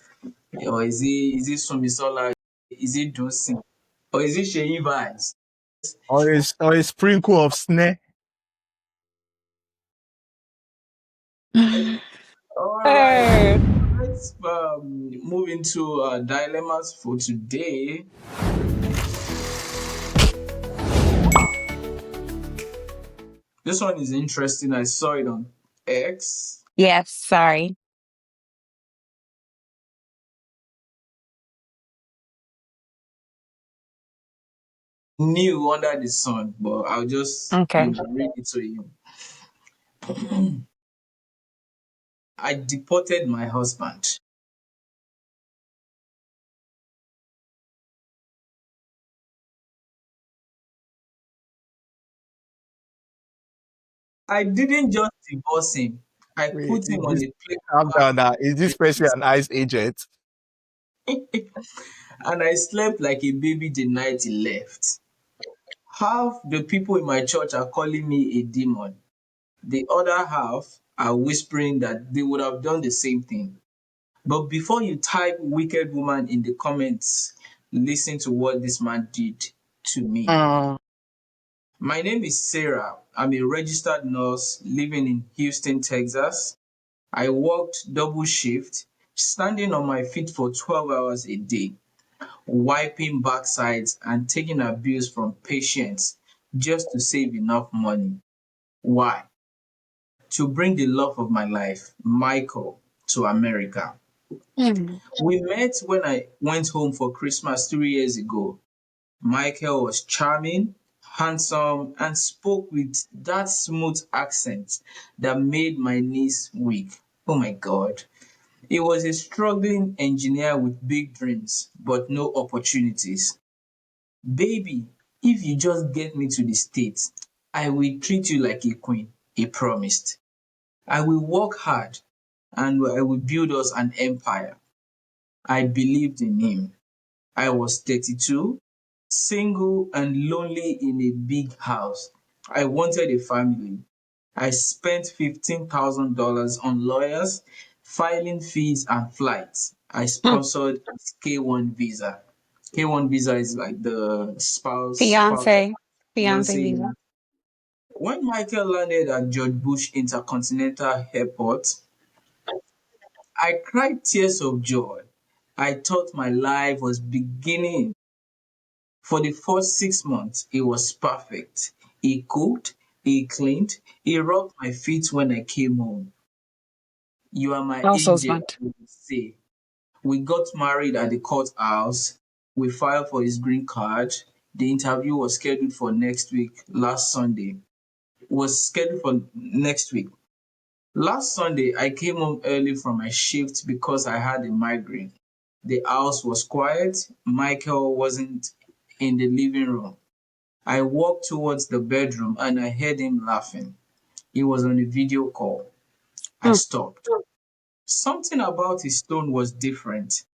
is it Sumisola? Is it Dosin, or is it Sheyi Vibes? Or a sprinkle of snare. All right, Oh, let's move into dilemmas for today. This one is interesting. I saw it on X. yes, sorry. New under the sun, but I'll just Okay. read it to you. I deported my husband. I didn't just divorce him. I Wait, put him on a plane calm back down now. Is this person an ICE agent? and I slept like a baby the night he left. Half the people in my church are calling me a demon. The other half are whispering that they would have done the same thing. But before you type wicked woman in the comments, listen to what this man did to me. Oh, My name is Sarah. I'm a registered nurse living in Houston, Texas. I worked double shift, standing on my feet for 12 hours a day, wiping backsides and taking abuse from patients just to save enough money. Why? To bring the love of my life, Michael, to America. mm. We met when I went home for Christmas 3 years ago. Michael was charming, handsome, and spoke with that smooth accent that made my knees weak. Oh my God. He was a struggling engineer with big dreams, but no opportunities. Baby, if you just get me to the States, I will treat you like a queen, he promised. I will work hard and I will build us an empire. I believed in him. I was 32, single and lonely in a big house. I wanted a family. I spent $15,000 on lawyers, filing fees, and flights. I Hmm. sponsored his K1 visa. K1 visa is like the spouse Fiance. Fiance fiance. visa. When Michael landed at George Bush Intercontinental Airport, I cried tears of joy. I thought my life was beginning. For the first 6 months, it was perfect. He cooked, he cleaned, he rubbed my feet when I came home. You are my House angel, husband. I would say. We got married at the courthouse. We filed for his green card. The interview was scheduled for next week, last Sunday. Was scheduled for next week. Last Sunday, I came home early from my shift because I had a migraine. The house was quiet. Michael wasn't in the living room. I walked towards the bedroom and I heard him laughing. He was on a video call. I Hmm. stopped. Something about his tone was different.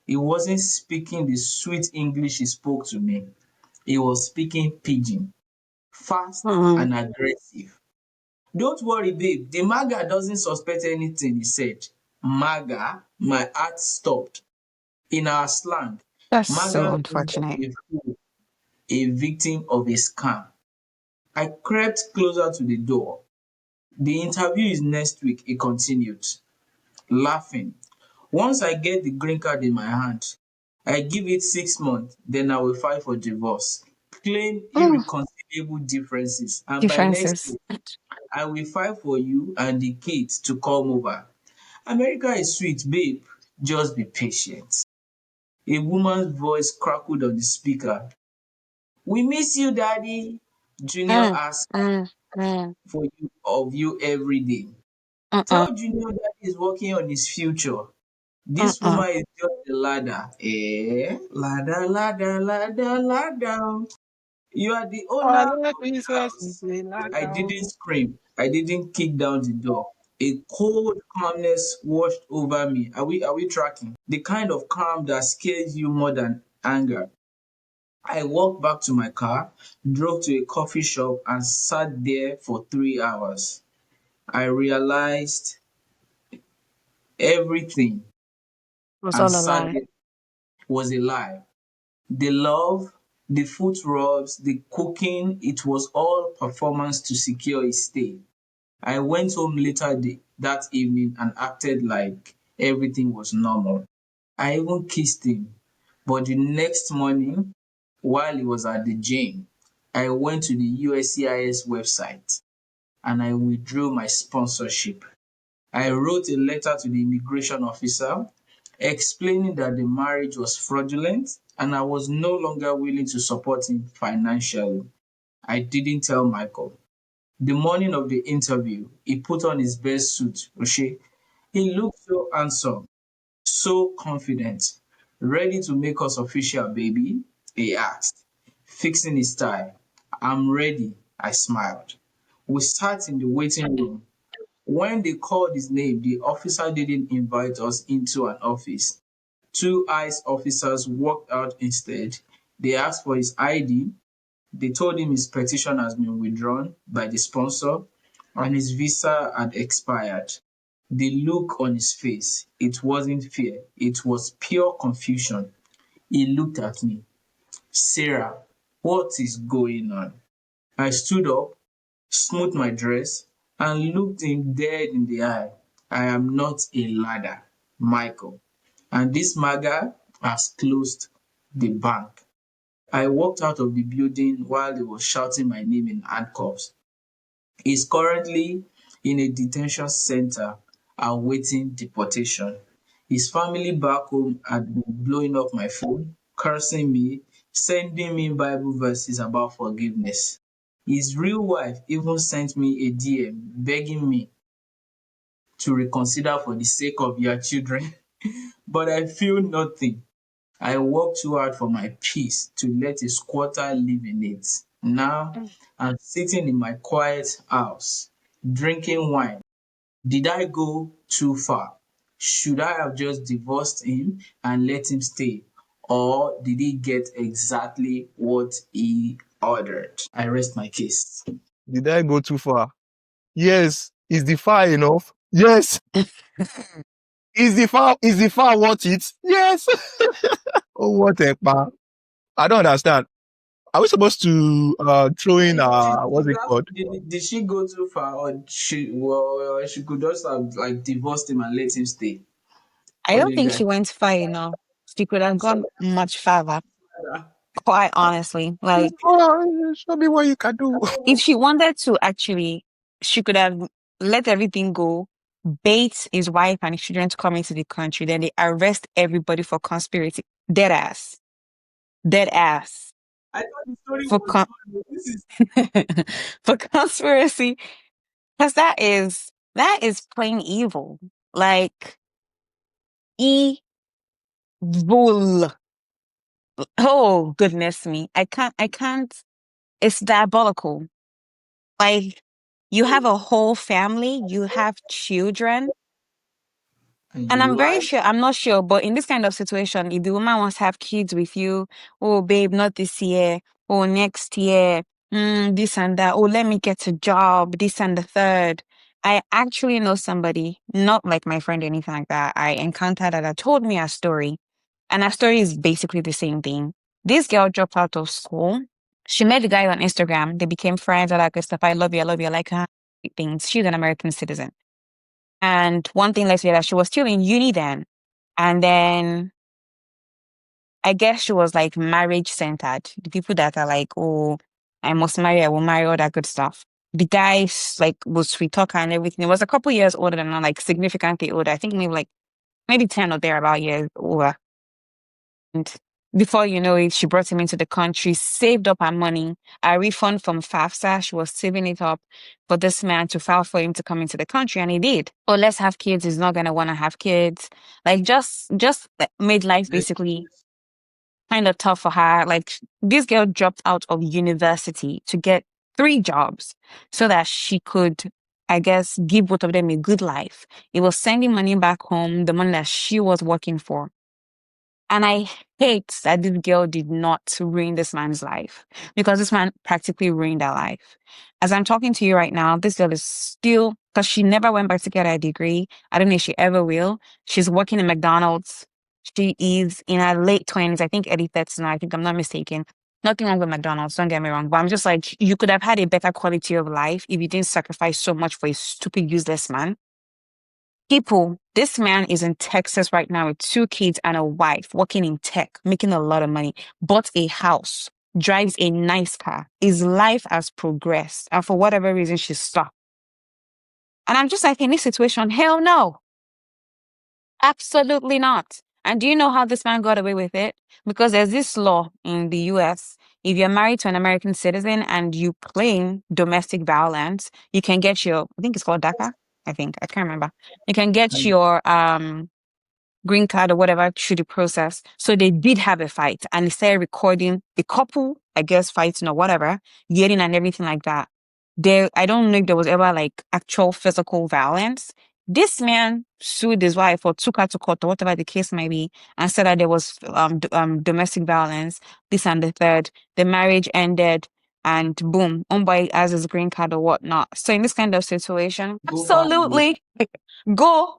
He wasn't speaking the sweet English he spoke to me. He was speaking pidgin, fast Mm. and aggressive. Don't worry, babe. The MAGA doesn't suspect anything, he said. MAGA, my heart stopped. In our slang, That's so MAGA means unfortunate. a fool, a victim of a scam. I crept closer to the door. The interview is next week, he continued, laughing. Once I get the green card in my hand, I give it 6 months, then I will file for divorce, claim Mm. irreconcilable differences, and by next Differences. year, I will file for you and the kids to come over. America is sweet, babe. Just be patient. A woman's voice crackled on the speaker. We miss you, daddy. Junior Mm. asked Mm. Mm. for you of you every day. Uh-uh. Tell Junior that he's working on his future. This Uh-uh. woman is just a ladder. Eh? Ladder, ladder, ladder, ladder. You are the owner Father of the Christmas is house. a lie I down. didn't scream. I didn't kick down the door. A cold calmness washed over me. Are we tracking? The kind of calm that scares you more than anger. I walked back to my car, drove to a coffee shop and sat there for 3 hours. I realized everything It was and all a sat lie. there was a lie. The love, the foot rubs, the cooking, it was all performance to secure his stay. I went home later that evening and acted like everything was normal. I even kissed him. But the next morning, while he was at the gym, I went to the USCIS website and I withdrew my sponsorship. I wrote a letter to the immigration officer explaining that the marriage was fraudulent and I was no longer willing to support him financially. I didn't tell Michael. The morning of the interview, he put on his best suit, Oshe. He looked so handsome, so confident, ready to make us official, baby, he asked, fixing his tie. I'm ready, I smiled. We sat in the waiting room. When they called his name, the officer didn't invite us into an office. Two ICE officers walked out instead. They asked for his ID. They told him his petition has been withdrawn by the sponsor and his visa had expired. The look on his face, it wasn't fear, it was pure confusion. He looked at me. Sarah, what is going on? I stood up, smoothed my dress, and looked him dead in the eye. I am not a ladder, Michael, and this maga has closed the bank. I walked out of the building while he was shouting my name in handcuffs. He's currently in a detention center awaiting deportation. His family back home had been blowing up my phone, cursing me, sending me Bible verses about forgiveness. His real wife even sent me a DM begging me to reconsider for the sake of their children, but I feel nothing. I worked too hard for my peace to let a squatter live in it. Now I'm sitting in my quiet house, drinking wine. Did I go too far? Should I have just divorced him and let him stay? Or did he get exactly what he ordered? I rest my case. Did I go too far? Yes. Is the far enough? Yes. Is the far worth it? Yes. Oh, what a pa. I don't understand. Are we supposed to throw in what's it called? Did she go too far, or she could just have like divorced him and let him stay? I What do don't you think guys? she went far enough. She could have gone much farther, quite honestly. Like, Oh, show me what you can do. if she wanted to actually, she could have let everything go, bait his wife and his children to come into the country, then they arrest everybody for conspiracy. Dead ass. Dead ass. I thought the story For was con- fun. This is for conspiracy. Because that is plain evil. Like evil. Oh goodness me. I can't it's diabolical. Like, you have a whole family, you have children. and And you I'm very lie. sure, I'm not sure, but in this kind of situation, if the woman wants to have kids with you, oh, babe, not this year, oh, next year, this and that, oh, let me get a job, this and the third. I actually know somebody, not like my friend or anything like that, I encountered that told me a story. And her story is basically the same thing. This girl dropped out of school. She met the guy on Instagram. They became friends, all that good stuff. I love you, I like her. Things. She's an American citizen. And one thing led to the other. She was still in uni then. And then I guess she was like marriage centered. The people that are like, oh, I must marry, I will marry, all that good stuff. The guy like was sweet talker and everything. He was a couple years older than her, like significantly older. I think maybe 10 or thereabout years older. Before you know it, she brought him into the country, saved up her money, a refund from FAFSA. She was saving it up for this man to file for him to come into the country, and he did. Oh, let's have kids. He's not gonna want to have kids. Like just made life basically kind of tough for her. Like this girl dropped out of university to get 3 jobs so that she could, I guess, give both of them a good life. It was sending money back home, the money that she was working for. And I hate that this girl did not ruin this man's life because this man practically ruined her life. As I'm talking to you right now, this girl is still, because she never went back to get her degree. I don't know if she ever will. She's working in McDonald's. She is in her late 20s, I think early 30s now, I think I'm not mistaken. Nothing wrong with McDonald's, don't get me wrong. But I'm just like, you could have had a better quality of life if you didn't sacrifice so much for a stupid, useless man. People, this man is in Texas right now with 2 kids and a wife, working in tech, making a lot of money, bought a house, drives a nice car. His life has progressed. And for whatever reason, she's stuck. And I'm just like, in this situation, hell no. Absolutely not. And do you know how this man got away with it? Because there's this law in the US. If you're married to an American citizen and you claim domestic violence, you can get your, I think it's called DACA. I can't remember. You can get your green card or whatever through the process. So they did have a fight and they started recording the couple, I guess, fighting or whatever, yelling and everything like that. I don't know if there was ever like actual physical violence. This man sued his wife or took her to court or whatever the case may be and said that there was domestic violence, this and the third. The marriage ended and boom, Umbai has his green card or whatnot. So in this kind of situation, Go back absolutely go.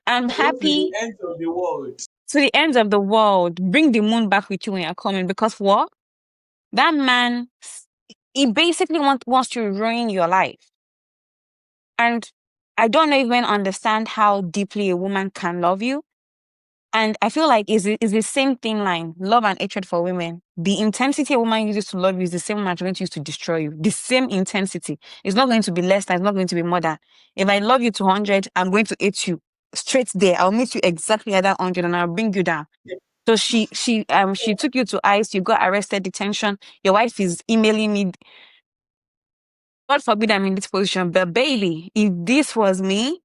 I'm go to the happy end of the world. to the ends of the world. Bring the moon back with you when you're coming because what? That man, he basically wants to ruin your life. And I don't even understand how deeply a woman can love you. And I feel like it's the same thing line, love and hatred for women. The intensity a woman uses to love you is the same amount going to use to destroy you. The same intensity. It's not going to be less than, it's not going to be more than. If I love you to 100, I'm going to hate you straight there. I'll meet you exactly at that 100 and I'll bring you down. So she took you to ICE, you got arrested, detention. Your wife is emailing me. God forbid I'm in this position, but baby, if this was me,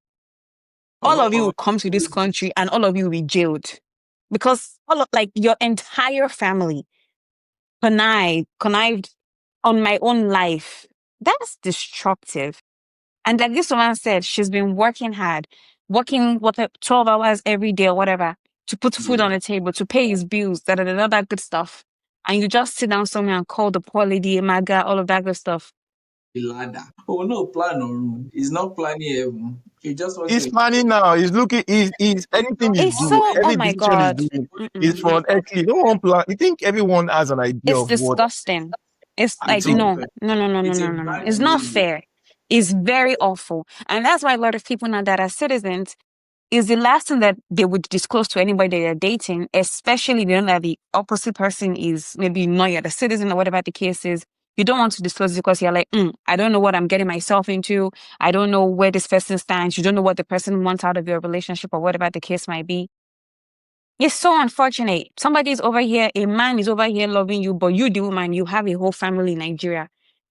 all of you will come to this country and all of you will be jailed. Because like your entire family connived on my own life. That's destructive. And like this woman said, she's been working hard, working 12 hours every day or whatever to put food on the table, to pay his bills, that good stuff. And you just sit down somewhere and call the poor lady, maga, all of that good stuff. The ladder. Oh no, plan on. He's not planning heaven. He just wants He's to planning now. He's looking. He's anything he's It's doing, so, oh every my decision he's God. doing is Mm-mm. for an earthly. No one plan. You think everyone has an idea It's of what? disgusting. It's I like, it's think no, unfair. no, no, no, no, It's a no, no, no. bad It's not behavior. fair. It's very awful. And that's why a lot of people now that are citizens is the last thing that they would disclose to anybody they're dating, especially if you know that the opposite person is maybe not yet a citizen or whatever the case is. You don't want to disclose it because you're like, I don't know what I'm getting myself into. I don't know where this person stands. You don't know what the person wants out of your relationship or whatever the case might be. It's so unfortunate. Somebody's over here, a man is over here loving you, but you, the woman, you have a whole family in Nigeria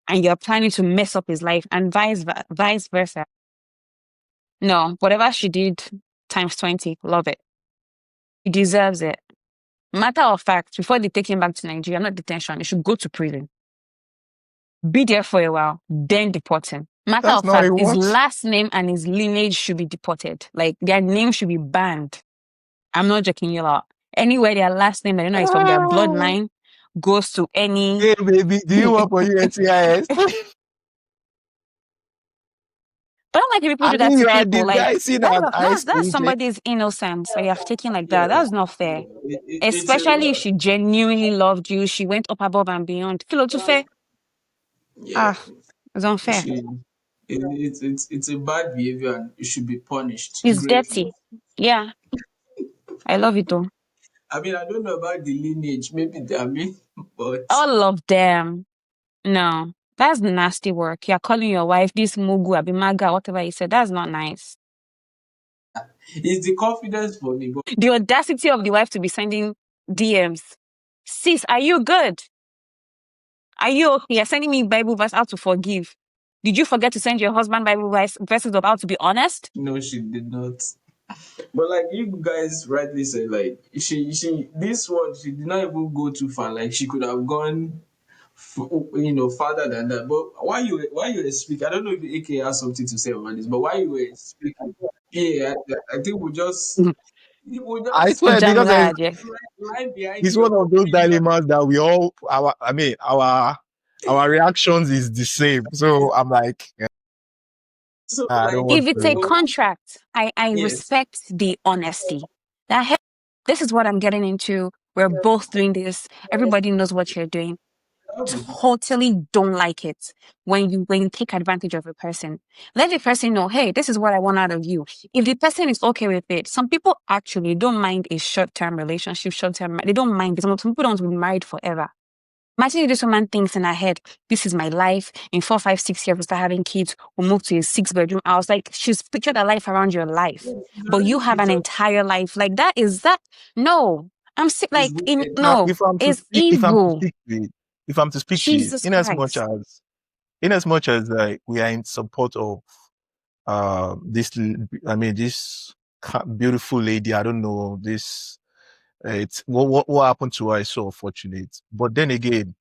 and you're planning to mess up his life and vice versa. No, whatever she did times 20, love it. He deserves it. Matter of fact, before they take him back to Nigeria, not detention, he should go to prison. Be there for a while, then deport him. Matter that's of not fact, a his what. last name and his lineage should be deported. Like their name should be banned. I'm not joking you lot. Anywhere their last name, I don't know, is from their Ah, bloodline, goes to any. hey baby, do you work for USCIS? But I don't like if people I do that mean, to you are people. Like disguising as high that's school. somebody's innocence that you have taken like that. Yeah, That's not fair. yeah. It's a Especially if she genuinely loved you, she went up above and beyond. Kilo too fair. yeah. Ah, it's unfair. She, it's a bad behavior and it should be punished It's greatly. dirty. Yeah, I love it though. I mean, I don't know about the lineage. Maybe they are me, but All of them. No, that's nasty work. You're calling your wife this mugu, abimaga, whatever you said. That's not nice. it's the confidence for me. But The audacity of the wife to be sending DMs. Sis, are you good? Are you okay? You're sending me Bible verse how to forgive. Did you forget to send your husband Bible verses of how to be honest? No, she did not. But like you guys rightly said, like she this one she did not even go too far. Like she could have gone, farther than that. But while you were speaking, I don't know if AK has something to say about this. But while you were speaking, yeah, I think we I just swear because Ujamlaje. line behind it's your one of those opinion. dilemmas that we all our reactions is the same. So I'm like, So I don't like, want If it's a to. contract, I yes, respect the honesty. That hey, this is what I'm getting into. We're both doing this. Everybody knows what you're doing. Totally don't like it when you take advantage of a person. Let the person know, hey, this is what I want out of you. If the person is okay with it, some people actually don't mind a short-term relationship, short-term. They don't mind it. Some people don't want to be married forever. Imagine if this woman thinks in her head, this is my life. In 4, 5, 6 years, we'll start having kids. We'll move to a 6-bedroom house. Like, she's pictured her life around your life. it's But you already have an pictured. entire life. Like, that is that. No. I'm sick. It's Like, wicked. no. It's If I'm to evil. speak to it, if I'm to speak to it, Jesus Christ. in as much as we are in support of this beautiful lady. I don't know this. It's what happened to her is so unfortunate. But then again,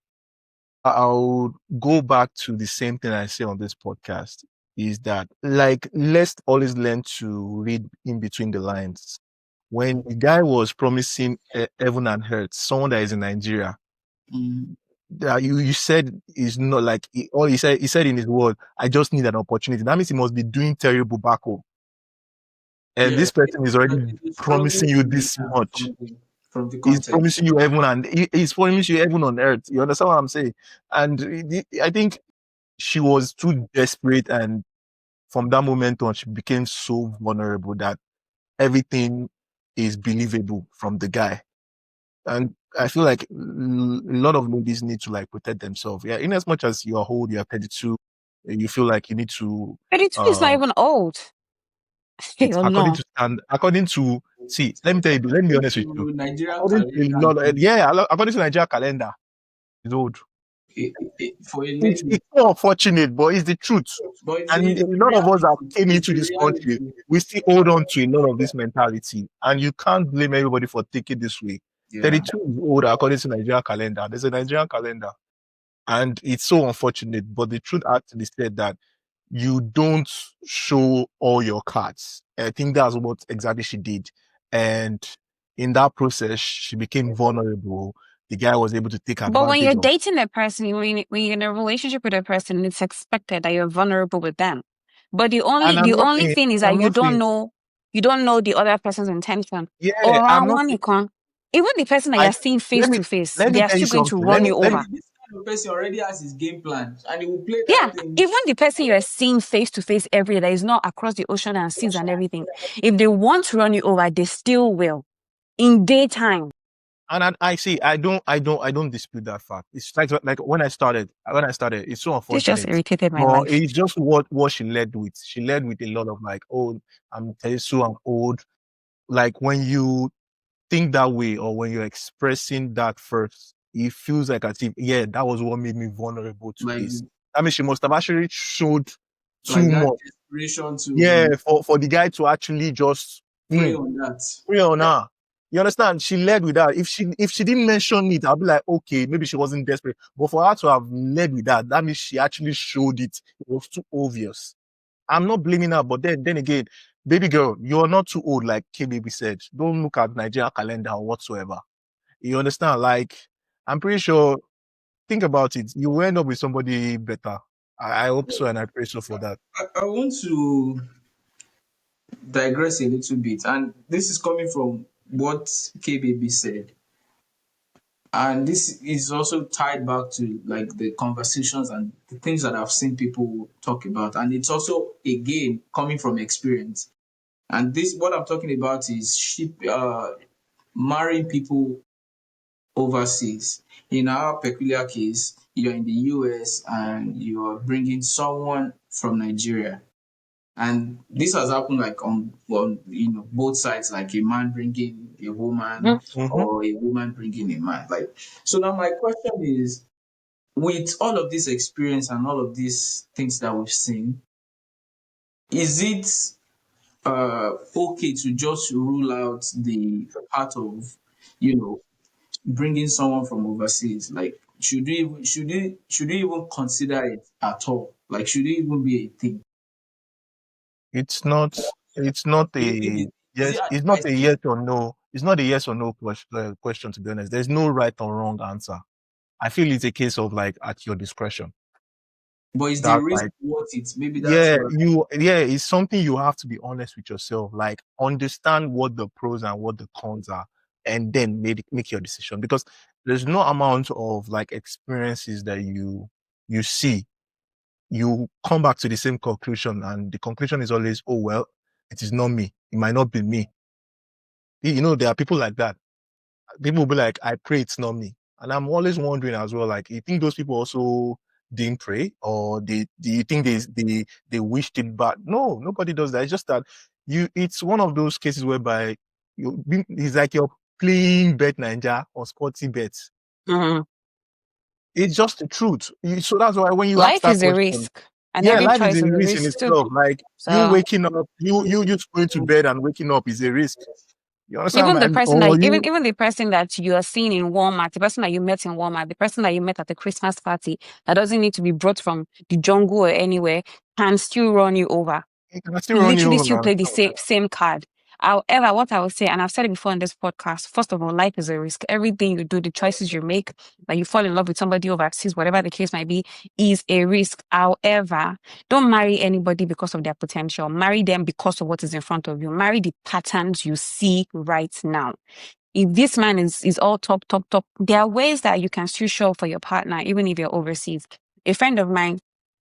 I'll go back to the same thing I say on this podcast is that like let's always learn to read in between the lines. When the guy was promising heaven and earth, someone that is in Nigeria, Mm. that you said is not like all he said in his word, I just need an opportunity. That means he must be doing terrible back home. And Yeah, this person is already it's promising probably you clear this much. from the He's context. promising you heaven and he's promising you heaven on earth. You understand what I'm saying? And I think she was too desperate, and from that moment on, she became so vulnerable that everything is believable from the guy. And I feel like a lot of ladies need to like protect themselves. Yeah, in as much as you're old, you're 32, you feel like you need to. 32 is not Uh, even old. it's Hell no. according to see. Let me tell you. Let me be honest with you. To Nigerian According to a calendar, lot, according to Nigeria calendar, it's old. for a lady, It's so unfortunate, but it's the truth. but And a it's the lot of us that reality. came It's into the this country, reality. we still hold on to a lot of this mentality. And you can't blame everybody for taking this way. Yeah. 32 is old according to Nigerian calendar. There's a Nigerian calendar. And it's so unfortunate. But the truth actually said that you don't show all your cards. I think that's what exactly she did. And in that process, she became vulnerable. The guy was able to take But when you're advantage of. dating a person, when you're in a relationship with a person, it's expected that you're vulnerable with them. But And the only thing is that I'm not saying, you don't know the other person's intention. yeah, Or I'm around not one saying, icon, even the person that I, you're seeing let face me, to face, let me they are tell you still going to something. run you Let over. me, Maybe this kind of person already has his game plan, and he will play Yeah, that thing. even the person you're seeing face to face every day that is not across the ocean and seas and everything. If they want to run you over, they still will in daytime. and I see, I don't dispute that fact. It's like when I started, it's so This just unfortunate. irritated my But life. it's just what she led with. She led with a lot of like, oh, I'm so I'm old. Like when you think that way or when you're expressing that first, it feels like as if, yeah, that was what made me vulnerable to Like this. I mean, she must have actually showed too like that much. desperation Yeah, to for the guy to actually just play mm, on that. free on her. You understand? She led with that. If she didn't mention it, I'll be like, okay, maybe she wasn't desperate. But for her to have led with that, that means she actually showed it. It was too obvious. I'm not blaming her, but then again, baby girl, you're not too old, like K baby said. Don't look at Nigeria calendar or whatsoever. You understand? Like, I'm pretty sure, think about it. You will end up with somebody better. I hope so, and I pray so for that. I want to digress a little bit, and this is coming from what KBB said, and this is also tied back to like the conversations and the things that I've seen people talk about, and it's also again coming from experience. And this, what I'm talking about, is marrying people overseas. In our peculiar case, you're in the US and you're bringing someone from Nigeria. And this has happened like on both sides, like a man bringing a woman Mm-hmm. or a woman bringing a man. Like, so now my question is, with all of this experience and all of these things that we've seen, is it okay to just rule out the part of, you know, bringing someone from overseas? Like, should we even consider it at all? Like, should it even be a thing? It's not If a it, is it yes, it's not a advisable? yes or no. It's not a yes or no question, to be honest. There's no right or wrong answer. I feel it's a case of like at your discretion. But is the That's risk like, worth it? Maybe that's yeah, what. it's something you have to be honest with yourself. Like, understand what the pros and what the cons are, and then make your decision. Because there's no amount of like experiences that you see, you come back to the same conclusion, and the conclusion is always, oh well, it is not me. It might not be me. There are people like that. People will be like, I pray it's not me. And I'm always wondering as well, like, you think those people also didn't pray, or do you think they wished it bad? No, nobody does that. It's just that it's one of those cases whereby it's like you're playing Bet Ninja or Sporty Bets. Mhm. It's just the truth. So that's why when you ask Life that is a question, risk, and yeah, every life is choice a is a risk in risk too. itself. Like, you So waking up, you just going to bed and waking up is a risk. You understand? even the And person or that you even the person that you are seeing in Walmart, the person that you met in Walmart, the person that you met at the Christmas party, that doesn't need to be brought from the jungle or anywhere, can still run you over. you can still run you Literally over, still man. play the same card. However, what I would say, and I've said it before in this podcast, first of all, life is a risk. Everything you do, the choices you make, like you fall in love with somebody overseas, whatever the case might be, is a risk. However, don't marry anybody because of their potential. Marry them because of what is in front of you. Marry the patterns you see right now. If this man is all talk, talk, talk, there are ways that you can still show up for your partner, even if you're overseas. A friend of mine,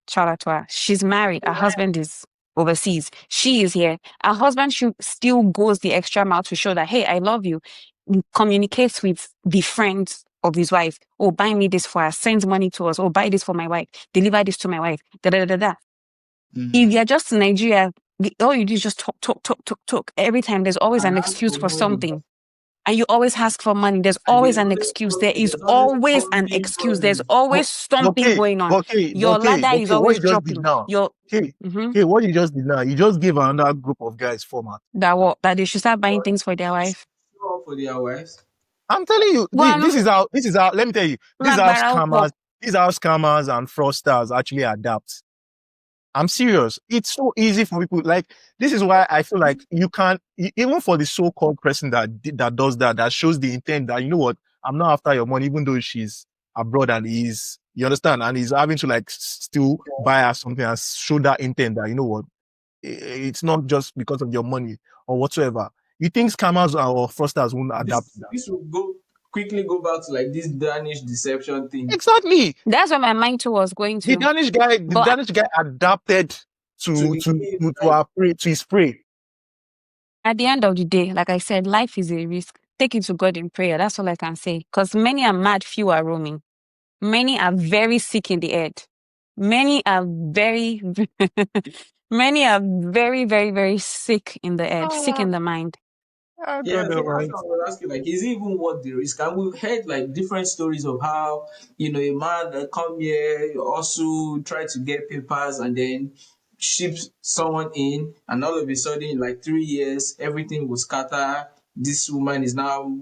shout out to her, she's married. Her husband is overseas. She is here. Her husband still goes the extra mile to show that, hey, I love you. Communicates with the friends of his wife. Oh, buy me this for her. Sends money to us. Oh, buy this for my wife. Deliver this to my wife. Da da da da. If Mhm. you're just in Nigeria, all you do is just talk, talk, talk, talk, talk. Every time there's always And an ask excuse for for money. something, and you always ask for money. There's And always an excuse. There is there's always always an something excuse. There's burning. always O- something Okay, going on. okay, Your okay, ladder is okay. What always you just did dropping. now? Your Okay, mm-hmm, okay. What you just did now? You just gave another group of guys format. that they should start buying But things for their wife. show up for their wives. I'm telling you, Well, this is how. Let me tell you, this is how lagbara oko. scammers, and fraudsters actually adapt. I'm serious. It's so easy for people. Like, this is why I feel like you can't, even for the so-called person that does that shows the intent that, you know what, I'm not after your money, even though she's abroad and you understand, and he's having to like still buy her something and show that intent that, you know what, it's not just because of your money or whatsoever. You think scammers or fraudsters won't adapt to that? This will quickly go back to like this Danish deception thing. Exactly. That's where my mind too was going The to. Danish guy, the But Danish guy adapted To to the to game, to, to like, our prey, to his prey. at the end of the day, like I said, life is a risk. Take it to God in prayer. That's all I can say. Because many are mad, few are roaming. Many are very sick in the head. Many are very, many are very, very, very sick in the head, sick in the mind. I yeah, don't so know, that's man. what I was asking. Like, is it even worth the risk? And we've heard like different stories of how, a man that come here also try to get papers and then ships someone in, and all of a sudden, in like 3 years, everything will scatter. This woman is now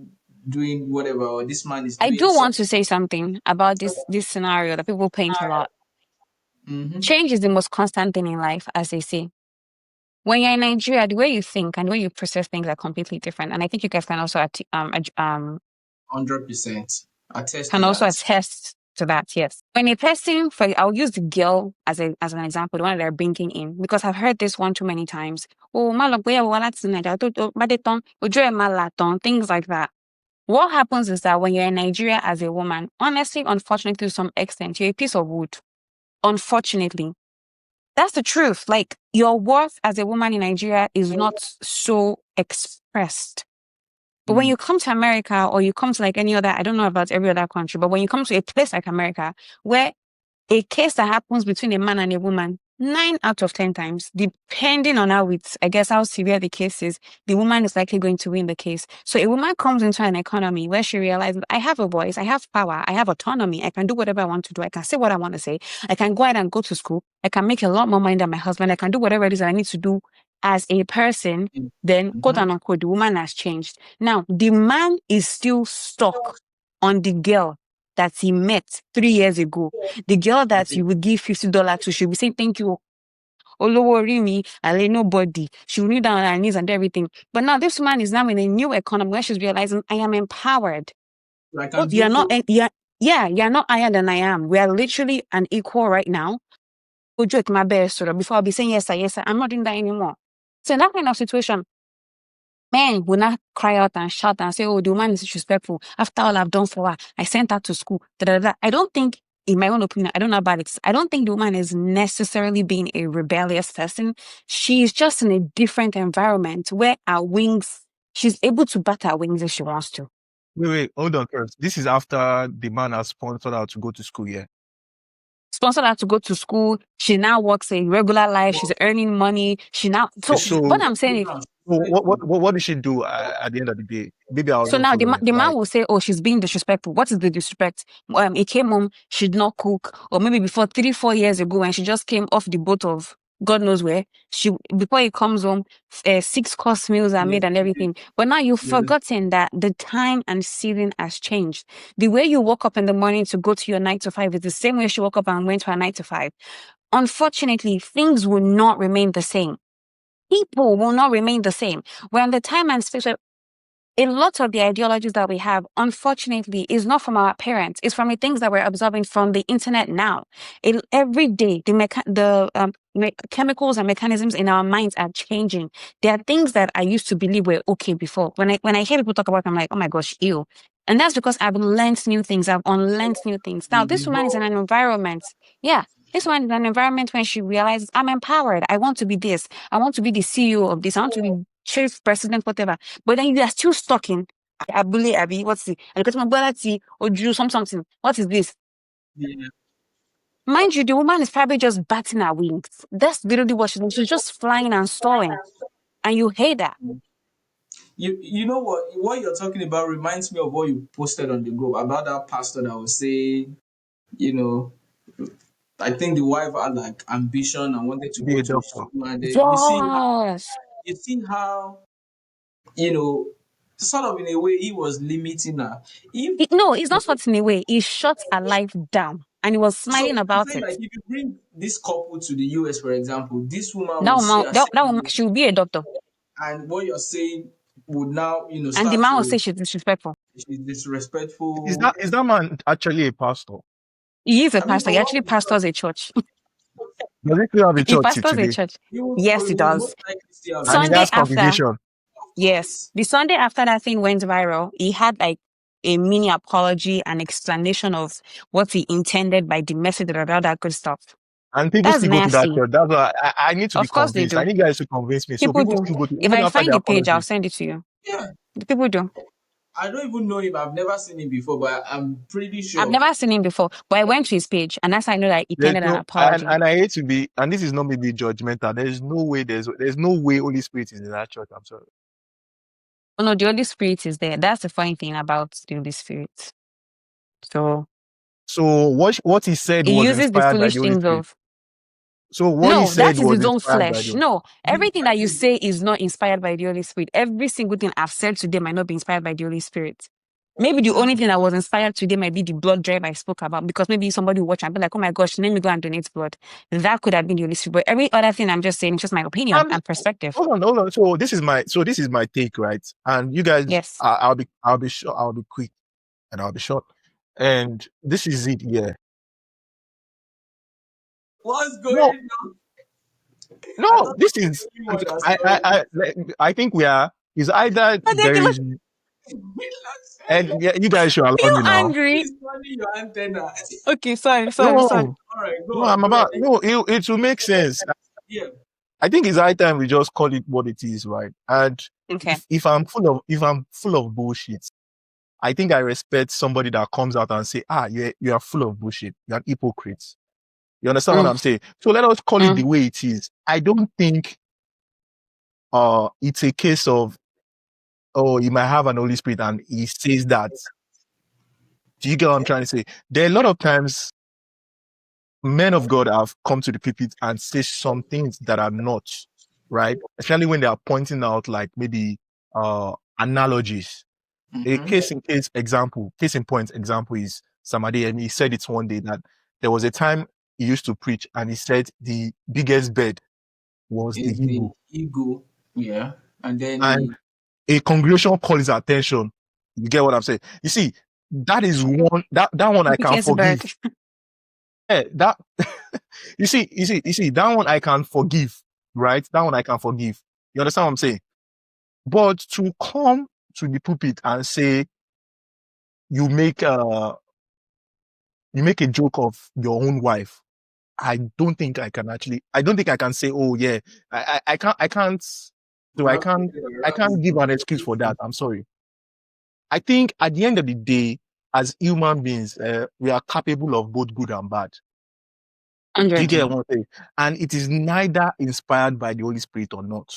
doing whatever, or this man is I doing do want something. to say something about this scenario that people paint a lot. Mm-hmm. Change is the most constant thing in life, as they say. When you're in Nigeria, the way you think and the way you process things are completely different. And I think you guys can also 100%. Attest to can also that. attest to that. Yes. When a person, I'll use the girl as an example, the one that they're bringing in, because I've heard this one too many times. Oh, malagwe wala tinaja to badeton, ojo e malaton, things like that. What happens is that when you're in Nigeria as a woman, honestly, unfortunately, to some extent, you're a piece of wood. Unfortunately, that's the truth. Like, your worth as a woman in Nigeria is not so expressed. But when Mm. you come to America, or you come to like any other, I don't know about every other country, but when you come to a place like America, where a case that happens between a man and a woman, 9 out of 10 times, depending on how severe the case is, the woman is likely going to win the case. So a woman comes into an economy where she realizes, I have a voice, I have power, I have autonomy, I can do whatever I want to do, I can say what I want to say, I can go ahead and go to school, I can make a lot more money than my husband, I can do whatever it is that I need to do as a person, then quote Mm-hmm. unquote, the woman has changed. Now, the man is still stuck on the girl that he met 3 years ago. The girl that you would give $50 to, she'll be saying, thank you. Olowori, I lay nobody. She will kneel down on her knees and everything. But now this woman is now in a new economy where she's realizing, I am empowered. I can You're do not, both. you're not higher than I am. We are literally an equal right now. Ojo at my best, before I'll be saying yes, sir, yes, sir. I'm not doing that anymore. So in that kind of situation, men will not cry out and shout and say, oh, the woman is disrespectful. After all I've done for her, I sent her to school. Da, da, da. I don't think, in my own opinion, I don't know about it. I don't think the woman is necessarily being a rebellious person. She's just in a different environment where her wings, she's able to bat her wings if she wants to. Wait, hold on first. This is after the man has sponsored her to go to school, yeah? Sponsored her to go to school. She now works a regular life. She's earning money. So what So, I'm saying is, what did she do at the end of the day? Maybe I so wasn't now following. the man Like, will say, oh, she's being disrespectful. What is the disrespect? He came home, she did not cook. Or maybe before 3-4 years ago when she just came off the boat of God knows where, before he comes home, 6-course meals are Yeah, made and everything. But now you've yeah. forgotten that the time and season has changed. The way you woke up in the morning to go to your 9 to 5 is the same way she woke up and went to her 9 to 5. Unfortunately, things will not remain the same. People will not remain the same. We're in the time and space where a lot of the ideologies that we have, unfortunately, is not from our parents. It's from the things that we're observing from the internet now. Every day, the chemicals and mechanisms in our minds are changing. There are things that I used to believe were okay before. When I hear people talk about them, I'm like, oh my gosh, ew. And that's because I've learned new things. I've unlearned new things. Now, this You woman is in evolve. an environment. Yeah. This one is an environment when she realizes I'm empowered. I want to be this. I want to be the CEO of this. I want to be chief president, whatever. But then you are still stuck in Abule Abi, what's it? And you got to or do something. What is this? Yeah. Mind you, the woman is probably just batting her wings. That's literally what she's doing. She's just flying and soaring. And you hate that. You know what you're talking about reminds me of what you posted on the group about that pastor that was saying, you know, I think the wife had like ambition and wanted to be go a to doctor. school, and then Yes. you see how you know sort of in a way he was limiting her. If No, it's not shut in a way. He shut her life down. And he was so, smiling I'm about saying it. like if you bring this couple to the US, for example, this woman That will see woman, that, herself, that woman, she will be a doctor. and what you're saying would now And the start man will say to she's disrespectful. she's disrespectful. Is that man actually a pastor? He is a I mean, pastor. He for what actually we saw, pastors a church. Does he still have a He church till pastors a today? church. he Yes, he will most does. likely still have a And he Sunday has church. after, congregation. Of yes, course. the Sunday after that thing went viral, he had like a mini apology and explanation of what he intended by the message and all that good stuff. And people That's still go to that nasty. church. That's why I need to be Of course they convinced. I do. need guys to convince me. So People people do. still go to, If even I after find the the page, I'll apology. send it to you. Yeah. The people do. I don't even know him. I've never seen him before, but I'm pretty I've sure. never seen him before, but I went to his page and that's how I know that he There's intended an no, apology. and I hate to be, and this is not maybe judgmental. There's no way Holy Spirit is in that church. I'm sorry. Oh no, the Holy Spirit is there. That's the funny thing about the Holy Spirit. So So what he said he was uses the inspired by the foolish Holy things Spirit. of So what he no, said that is was his own inspired by flesh. the. No, everything that you I say is not inspired by the Holy Spirit. Every single thing I've said today might not be inspired by the Holy Spirit. Maybe the only thing that was inspired today might be the blood drive I spoke about because maybe somebody will watch and be like, oh my gosh, let me go and donate blood. That could have been the Holy Spirit. But every other thing I'm just saying is just my opinion I'm, and perspective. hold on. So this is my take, right? And you guys, Yes. I'll be short. I'll be quick and I'll be short. And this is it. Yeah. what's No, going on? I no. thought This is. you understood. I think we are. Is either But then there look, is, and yeah, you guys should allow you me now. angry. Please turning your antenna. Okay, sorry. No, All right, go no. on, I'm go on. about no. It will make sense. Yeah. I think it's high time we just call it what it is, right? And Okay. if I'm full of bullshit, I think I respect somebody that comes out and say, you are full of bullshit. You're an hypocrite. You understand what Mm, I'm saying? So let us call it the mm. way it is. I don't think it's a case of, oh, you might have an Holy Spirit and he says that. Do you get what I'm Okay. trying to say? There are a lot of times men of God have come to the pulpit and say some things that are not right, especially when they are pointing out like maybe analogies. A Mm-hmm. case in point example is Samadi, and he said it one day that there was a time he used to preach and he said the biggest bed was the Is the ego. ego. Yeah. And then And he a congregation called his attention. You get what I'm saying? You see, that is one that one I can Biggest bird. forgive. Yeah, that you see, that one I can forgive, right? That one I can forgive. You understand what I'm saying? But to come to the pulpit and say you make uh you make a joke of your own wife, I don't think I can say, oh yeah, I can't, so wrap your head I around can't it give an excuse for that. completely. I'm sorry. I think at the end of the day, as human beings, we are capable of both good and bad. Do you 100. get what I'm saying? And it is neither inspired by the Holy Spirit or not.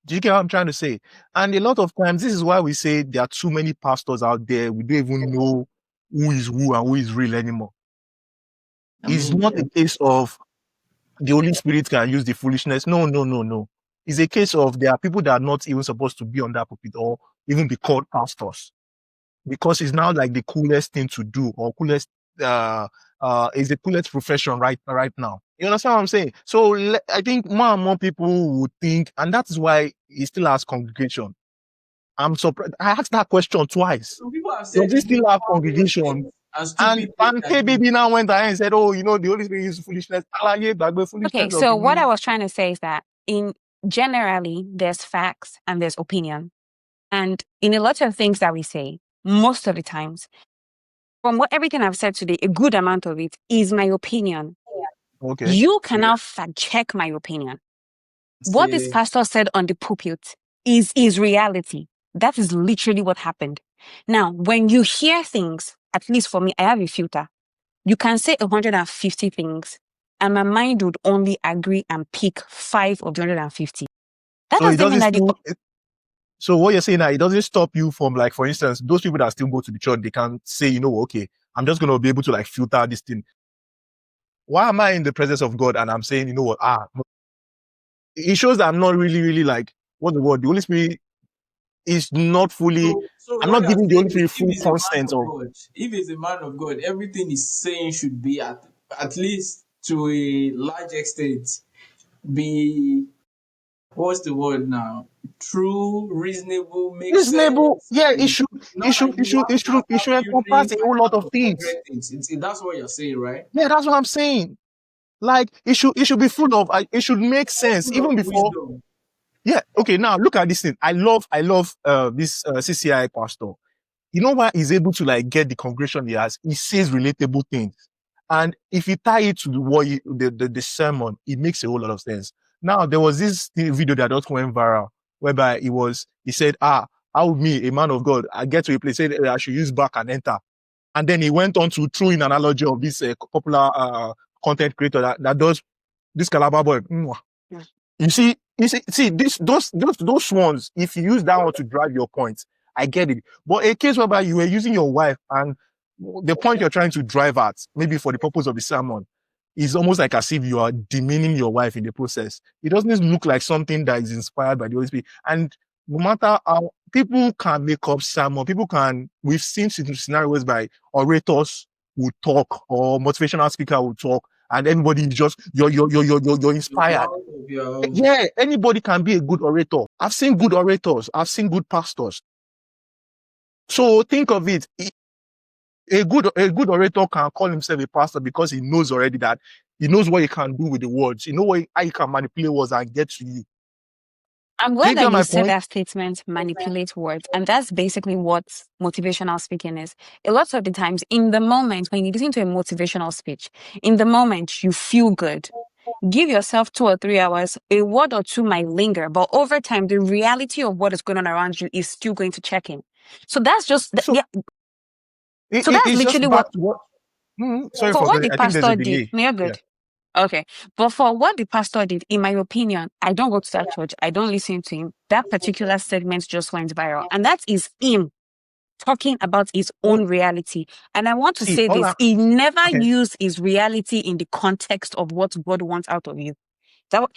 Do you get what I'm trying to say? And a lot of times, this is why we say there are too many pastors out there. We don't even know who is who and who is real anymore. I It's mean, not a case of the Holy Spirit can use the foolishness. No, no, no, no. It's a case of there are people that are not even supposed to be on that pulpit or even be called pastors, because it's now like the coolest thing to do, or coolest uh is the coolest profession right now. You understand what I'm saying? So I think more and more people would think, and that is why he still has congregation. I'm surprised. I asked that question twice. some people have Does said he it is still have far worse congregation? and stupid things And like this. KBB now went ahead and said, oh, you know, the Holy Spirit is foolishness. Alaye gbagbe Okay, foolishness of so what I kini. was trying to say is that in generally there's facts and there's opinion. And in a lot of things that we say, most of the times, from what everything I've said today, a good amount of it is my opinion. Okay. You cannot fact check my opinion. What this Say, pastor said on the pulpit is reality. That is literally what happened. Now, when you hear things, at least for me, I have a filter. You can say 150 things, and my mind would only agree and pick 5 of the 150. That So it doesn't mean doesn't that still, so what you're saying now, it doesn't stop you from, like, for instance, those people that still go to the church, they can say, you know, okay, I'm just going to be able to like filter this thing. Why am I in the presence of God and I'm saying, you know what, no. It shows that I'm not really, really like, what's the word? The Holy Spirit is not fully, so I'm what not you are giving the saying Holy is, Spirit if full he's a man consent of of, God, if he's a man of God, everything he's saying should be at least to a large extent be, what's the word now? True, reasonable, make reasonable. sense. Yeah, Not like you have to it start should encompass filtering a whole lot of things. 500 things. That's what you're saying, right? Yeah, that's what I'm saying. Like, it should be full of, it should make sense Full even of before. wisdom. Yeah. Okay. Now look at this thing. I love, this, CCI pastor. You know why he's able to like get the congregation he has? He says relatable things. And if you tie it to the sermon, it makes a whole lot of sense. Now, there was this video that just went viral, whereby he said, how me, a man of God, I get to a place, said I should use back and enter. And then he went on to throw in an analogy of this popular content creator that does this Calabar boy. See this, those ones. If you use that one to drive your point, I get it. But a case whereby you were using your wife and the point you're trying to drive at, maybe for the purpose of the sermon, is almost like as if you are demeaning your wife in the process. It doesn't look like something that is inspired by the Holy Spirit. And no matter how people can make up sermon, we've seen scenarios by orators who talk or motivational speaker who talk, and everybody is just you're You're inspired. proud of your Yeah, anybody can be a good orator. I've seen good orators. I've seen good pastors. So think of it. A good orator can call himself a pastor because he knows already that he knows what he can do with the words. You know how he can manipulate words and get to you. I'm Do you glad that get you my said point? that statement, manipulate words. And that's basically what motivational speaking is. A lot of the times, in the moment, when you listen to a motivational speech, in the moment, you feel good. Give yourself 2 or 3 hours, a word or two might linger, but over time, the reality of what is going on around you is still going to check in. So that's just, So yeah. So that's it's just literally what, back to what. Sorry For for what cutting. the I think there's a pastor did, delay. no, you're Yeah. good. Okay. But for what the pastor did, in my opinion, I don't go to that church. I don't listen to him. That particular segment just went viral. And that is him talking about his Oh, own reality. And I want to see, say all this. I He never okay. used his reality in the context of what God wants out of you.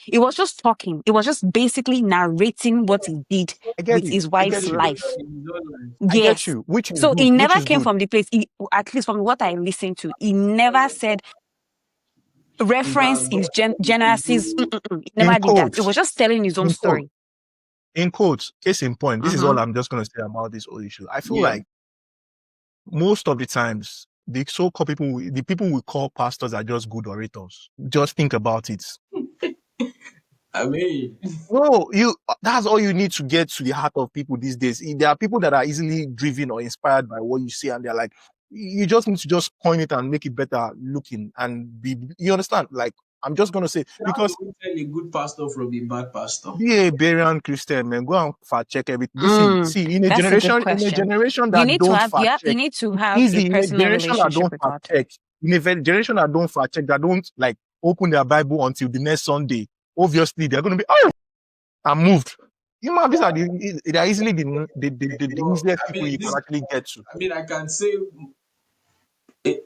It was just talking. It was just basically narrating what he did I get with you. his I He wife's get did you. it life. in his own life. I get Yes. you. Which is So good. he Which never is came good. from the place, at least from what I listened to, he never said About reference God his to Genesis. do. He In never did that. It quotes. was just telling his own In quotes. story. In quotes. Case in point. This is all Mm-hmm. I'm just gonna say about this whole issue. I feel Yeah. like most of the times the so-called people, the people we call pastors are just good orators. Just think about it. I mean, No, that's all you need to get to the heart of people these days. There are people that are easily driven or inspired by what you see, and they're like, you just need to just coin it and make it better looking and be, you understand? Like, I'm just gonna say, how do because we tell a good pastor from a bad pastor? be a Berean Christian, man, go and fact check everything. See, That's a good question. You that need to don't have fact you check, need to it's have a easy. In a personal generation that relationship don't with fact God. check, in a generation that don't fact check, that don't like open their Bible until the next Sunday, obviously they're gonna be, oh, I'm moved. You know, these are they are easily the No, easiest I people mean you can this. actually get to. I mean, I can say a,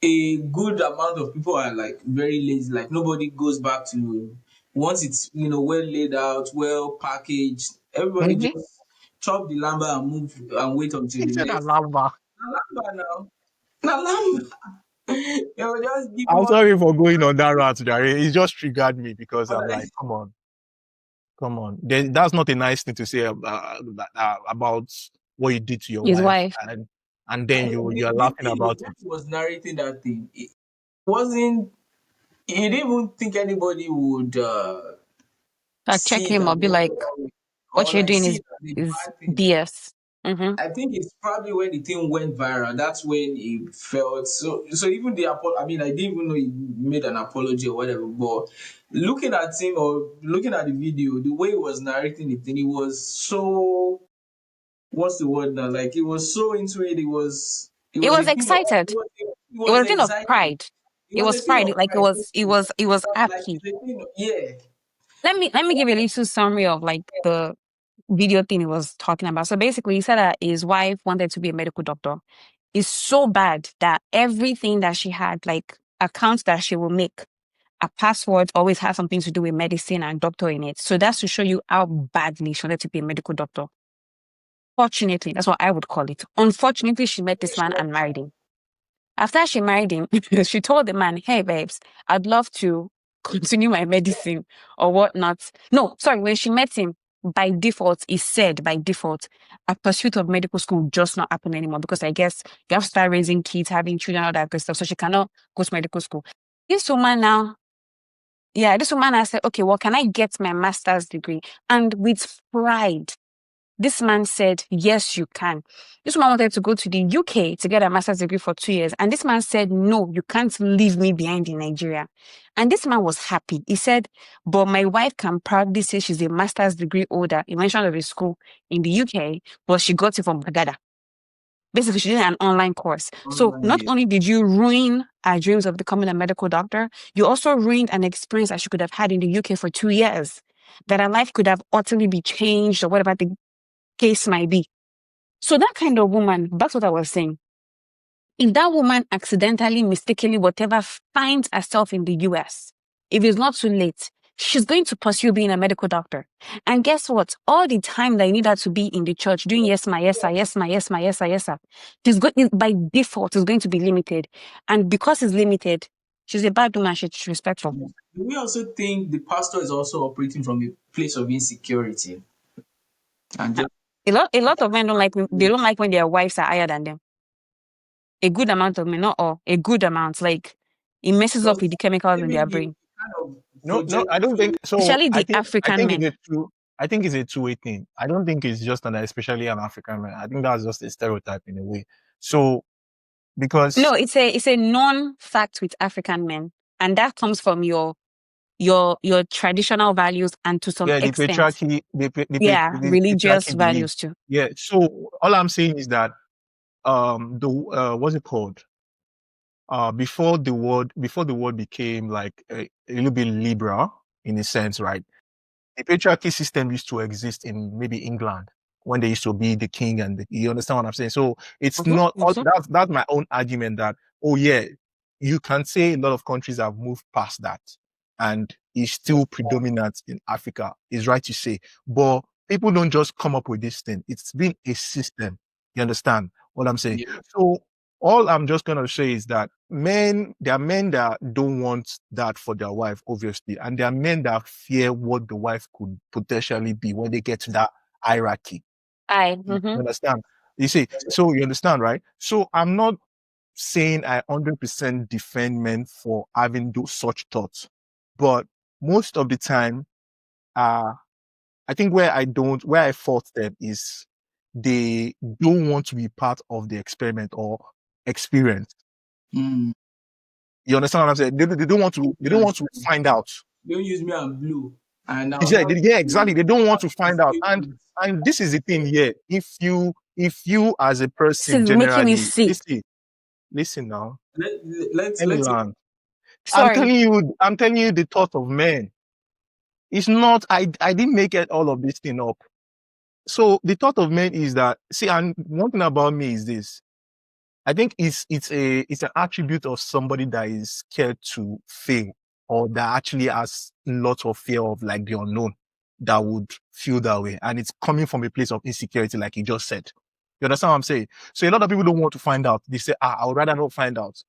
a good amount of people are like very lazy. Like nobody goes back to once it's well laid out, well packaged. Everybody Mm-hmm. just chop the lamba and move and wait until He the said, next. "Alamba." Na lamba now. Na lamba. They will just give you I'm one. sorry for going on that route, Jerry. It just triggered me because But I'm like, come on. That's not a nice thing to say about what you did to your His wife, wife. and then you're the laughing thing is, about when it. he was narrating that thing, it wasn't. He didn't even think anybody would Check see it him as or be like, what or you're like doing see is it as a is bad thing. BS. Mm-hmm. I think it's probably when the thing went viral. That's when he felt so. So even I mean, I didn't even know he made an apology or whatever. But looking at him or looking at the video, the way he was narrating the thing, he was so. What's the word now? Like he was so into it. It It was was a thing of. excited. It It was was a thing of exciting. pride. It It was was a thing pride. of Like it pride. was it was it was Like happy. it's a thing. Yeah. Let me give you a little summary of like the video thing he was talking about. So basically he said that his wife wanted to be a medical doctor. It's so bad that everything that she had, like accounts that she will make, a password always has something to do with medicine and doctor in it. So that's to show you how badly she wanted to be a medical doctor. Fortunately, that's what I would call it. Unfortunately, she met this man and married him. After she married him, she told the man, hey, babes, I'd love to continue my medicine or whatnot. No, sorry, when she met him, by default, he said by default, a pursuit of medical school just not happen anymore because I guess you have to start raising kids, having children, all that good stuff. So she cannot go to medical school. This woman now, yeah, this woman has said, okay, well, can I get my master's degree? And with pride, this man said, yes, you can. This woman wanted to go to the UK to get a master's degree for 2 years. And this man said, no, you can't leave me behind in Nigeria. And this man was happy. He said, but my wife can proudly say she's a master's degree holder. He mentioned of a school in the UK, but she got it from Bagada. Basically, she did an online course. So Online, not yeah. only did you ruin her dreams of becoming a medical doctor, you also ruined an experience that she could have had in the UK for 2 years. That her life could have utterly be changed or whatever the case might be. So that kind of woman, that's what I was saying. If that woman accidentally, mistakenly, whatever, finds herself in the US, if it's not too late, she's going to pursue being a medical doctor. And guess what? All the time that you need her to be in the church doing yes, my, yes, sir, yes, my, yes, my, yes, sir, yes, sir, by default, is going to be limited. And because it's limited, she's a bad woman, she's disrespectful. Do we also think the pastor is also operating from a place of insecurity and just A lot of men don't like, they don't like when their wives are higher than them. A good amount of men, not all, a good amount. Like it messes up with because the chemicals in maybe their he brain, kind of No, I projected don't think to so. especially the I African think it's men. a two. I think it's a two-way thing. I don't think it's just especially an African man. I think that's just a stereotype in a way. So No, because it's a non-fact with African men, and that comes from your traditional values and to some yeah, the extent, patriarchy, yeah, the religious patriarchy belief. values too. Yeah. So all I'm saying is that the what's it called? before the world became like a little bit liberal in a sense, right? The patriarchy system used to exist in maybe England when they used to be the king and you understand what I'm saying? So it's Mm-hmm, not all mm-hmm. that's my own argument that, oh yeah, you can say a lot of countries have moved past that and is still predominant in Africa, is right to say. But people don't just come up with this thing. It's been a system. You understand what I'm saying? Yeah. So all I'm just gonna say is that there are men that don't want that for their wife, obviously, and there are men that fear what the wife could potentially be when they get to that hierarchy. You Mm-hmm. understand? You see, so you understand, right? So I'm not saying I 100% defend men for having those such thoughts, but most of the time, uh, I think where I fault them is they don't want to be part of the experiment or experience. Mm. You understand what I'm saying? They don't want to. They don't And want to find out. don't use me and blue. And I'll Yeah, not yeah, exactly. They don't want to find out. escape And it. and this is the thing here. If you as a This person is making me generally sick. listen now. Let, let's Let me let's learn. Sorry. I'm telling you the thought of men. It's not. I didn't make it all of this thing up. So the thought of men is that see, and one thing about me is this. I think it's an attribute of somebody that is scared to fail or that actually has lots of fear of like the unknown that would feel that way. And it's coming from a place of insecurity, like you just said. You understand what I'm saying? So a lot of people don't want to find out. They say, I would rather not find out.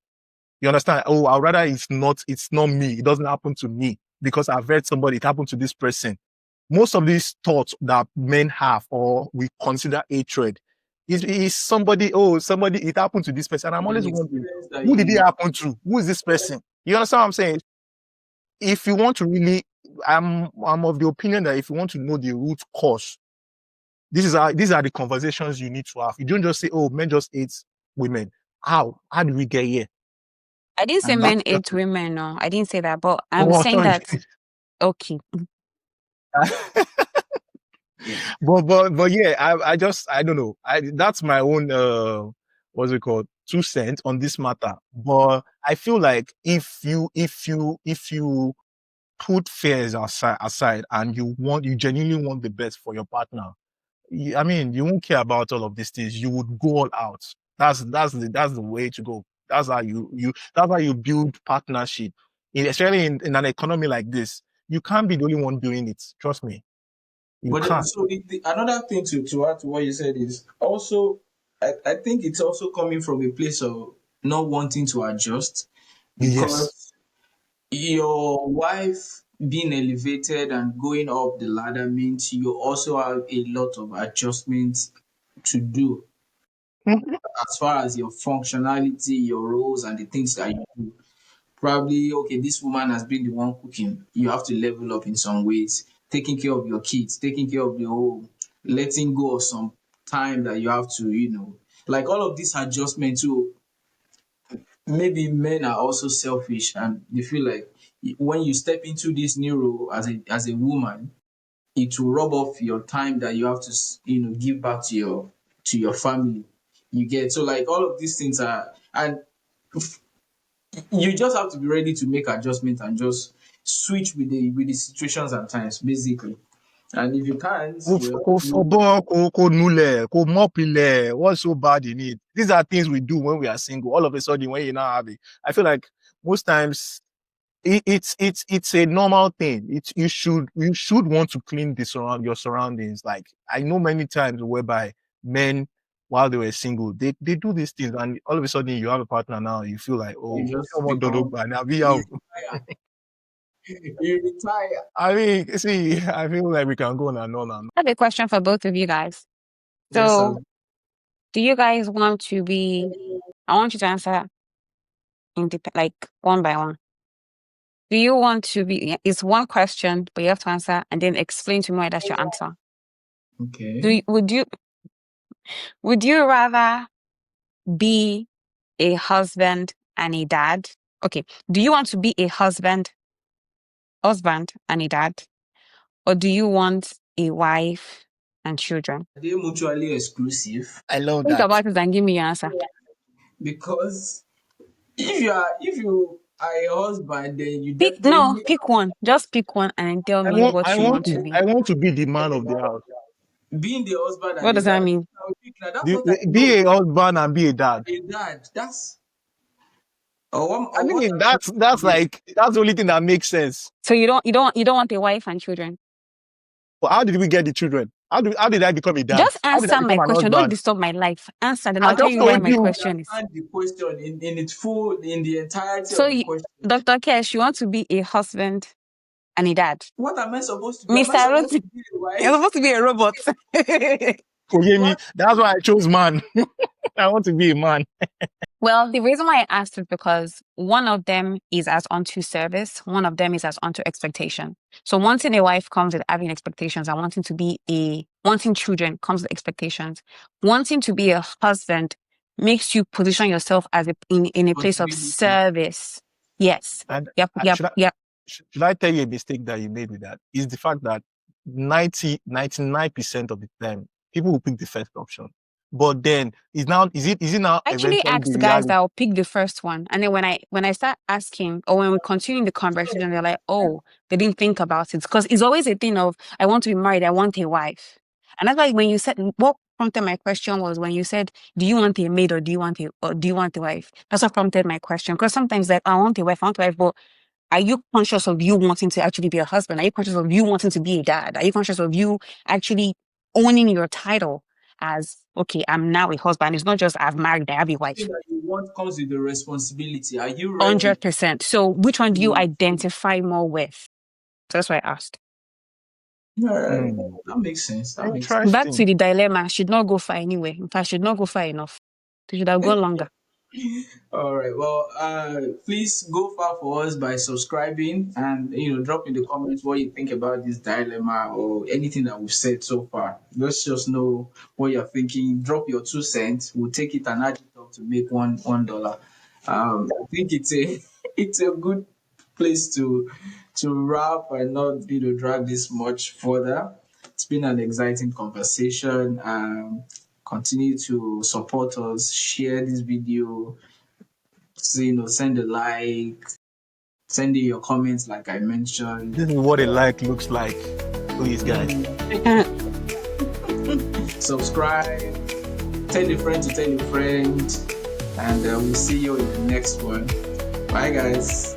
You understand? Oh, I'd rather it's not me. It doesn't happen to me because I've heard somebody, it happened to this person. Most of these thoughts that men have or we consider hatred is somebody, it happened to this person. And I'm an always wondering, experience that who did it you happen to? Who is this person? You understand what I'm saying? If you want to really, I'm of the opinion that if you want to know the root cause, these are the conversations you need to have. You don't just say, oh, men just hate women. How? How did we get here? I didn't say and men That's hate just women, no. I didn't say that, but I'm oh, saying sorry. that okay. yeah. but yeah, I don't know. That's my own what's it called 2 cents on this matter. But I feel like if you put fears aside and you genuinely want the best for your partner, I mean you won't care about all of these things. You would go all out. That's the way to go. That's how you build partnership. Especially in an economy like this, you can't be the only one doing it. Trust me, you But then, can't. so another thing to add to what you said is also, I think it's also coming from a place of not wanting to adjust, Yes. because your wife being elevated and going up the ladder means you also have a lot of adjustments to do as far as your functionality, your roles, and the things that you do. Probably, okay, this woman has been the one cooking. You have to level up in some ways, taking care of your kids, taking care of the home, letting go of some time that you have to, like all of these adjustments too. Maybe men are also selfish and they feel like when you step into this new role as a woman, it will rub off your time that you have to give back to your family. You get, so like all of these things are, and you just have to be ready to make adjustments and just switch with the situations and times, basically. And if you can't, well, Kò fọbọ́, kò nulẹ̀, kò mọ́pilẹ̀. What's so bad in it? These are things we do when we are single. All of a sudden, when you now have it, I feel like most times it's a normal thing. You should want to clean your surroundings. Like I know many times whereby men, while they were single, they do these things, and all of a sudden you have a partner now, you feel like, you oh, just someone don't become, know, and you retire. You retire. I mean, see, I feel like we can go on and on and on. I have a question for both of you guys. Yes, sir. So, do you guys want to be? I want you to answer like one by one. Do you want to be? It's one question, but you have to answer and then explain to me why that's your answer. Okay. Would you rather be a husband and a dad? Okay. Do you want to be a husband and a dad, or do you want a wife and children? Are they mutually exclusive? I love Think that. about it and give me your answer. Because if you are a husband, then you No, definitely pick one. Just pick one and tell I me want, what I you want want to to, be. I want to be the man of the house. being the husband and What the does that dad. mean? That's what I know. Be a husband and be a dad. A dad. That's I or what mean, am I that's supposed like that's the only thing that makes sense. So you don't want a wife and children. But how did we get the children? How did I become a dad? Just How did I answer my become an question. Don't husband? disturb my life. Answer, then I I'll tell just you why told my you. question is. understand the question in its full in the entirety So, of the question? Dr. Kesh, you want to be a husband and a dad. What am I supposed to be? Am I Mr. supposed Roti, to be a you're wife? supposed to be a robot. Oyemi, What? that's why I chose man. I want to be a man. Well, the reason why I asked is because one of them is as unto service, one of them is as unto expectation. So wanting a wife comes with having expectations, and wanting children comes with expectations. Wanting to be a husband makes you position yourself as in a place of Responsibility. service. Yes. And Yep. I, Yep. should I Yep. should I tell you a mistake that you made with that? Is the fact that 99% of the time people will pick the first option. But then is it now I actually eventually the asked guys reality? that will pick the first one. And then when I start asking or when we continue the conversation, they're like, oh, they didn't think about it. Because it's always a thing of I want to be married, I want a wife. And that's why when you said what prompted my question was when you said, do you want a maid or do you want a wife? That's what prompted my question. Because sometimes like I want a wife, but are you conscious of you wanting to actually be a husband? Are you conscious of you wanting to be a dad? Are you conscious of you actually owning your title as, okay, I'm now a husband? It's not just I've married, I have a wife. Thing that you want comes with the responsibility. Are you ready 100%. So which one do you to? identify more with? So that's why I asked. Yeah, Hmm. that makes sense. That makes sense. Back to Interesting. the dilemma, should not go far anyway. In fact, should not go far enough. They should have gone longer. All right. Well, please go far for us by subscribing and drop in the comments what you think about this dilemma or anything that we've said so far. Let's just know what you're thinking. Drop your 2 cents. We'll take it and add it up to make $1. I think it's a it's a good place to wrap and not drag this much further. It's been an exciting conversation. Continue to support us, share this video, so, send a like, send in your comments like I mentioned. This is what a like looks like. Please, guys. Subscribe, tell a friend to tell a friend, and we'll see you in the next one. Bye, guys.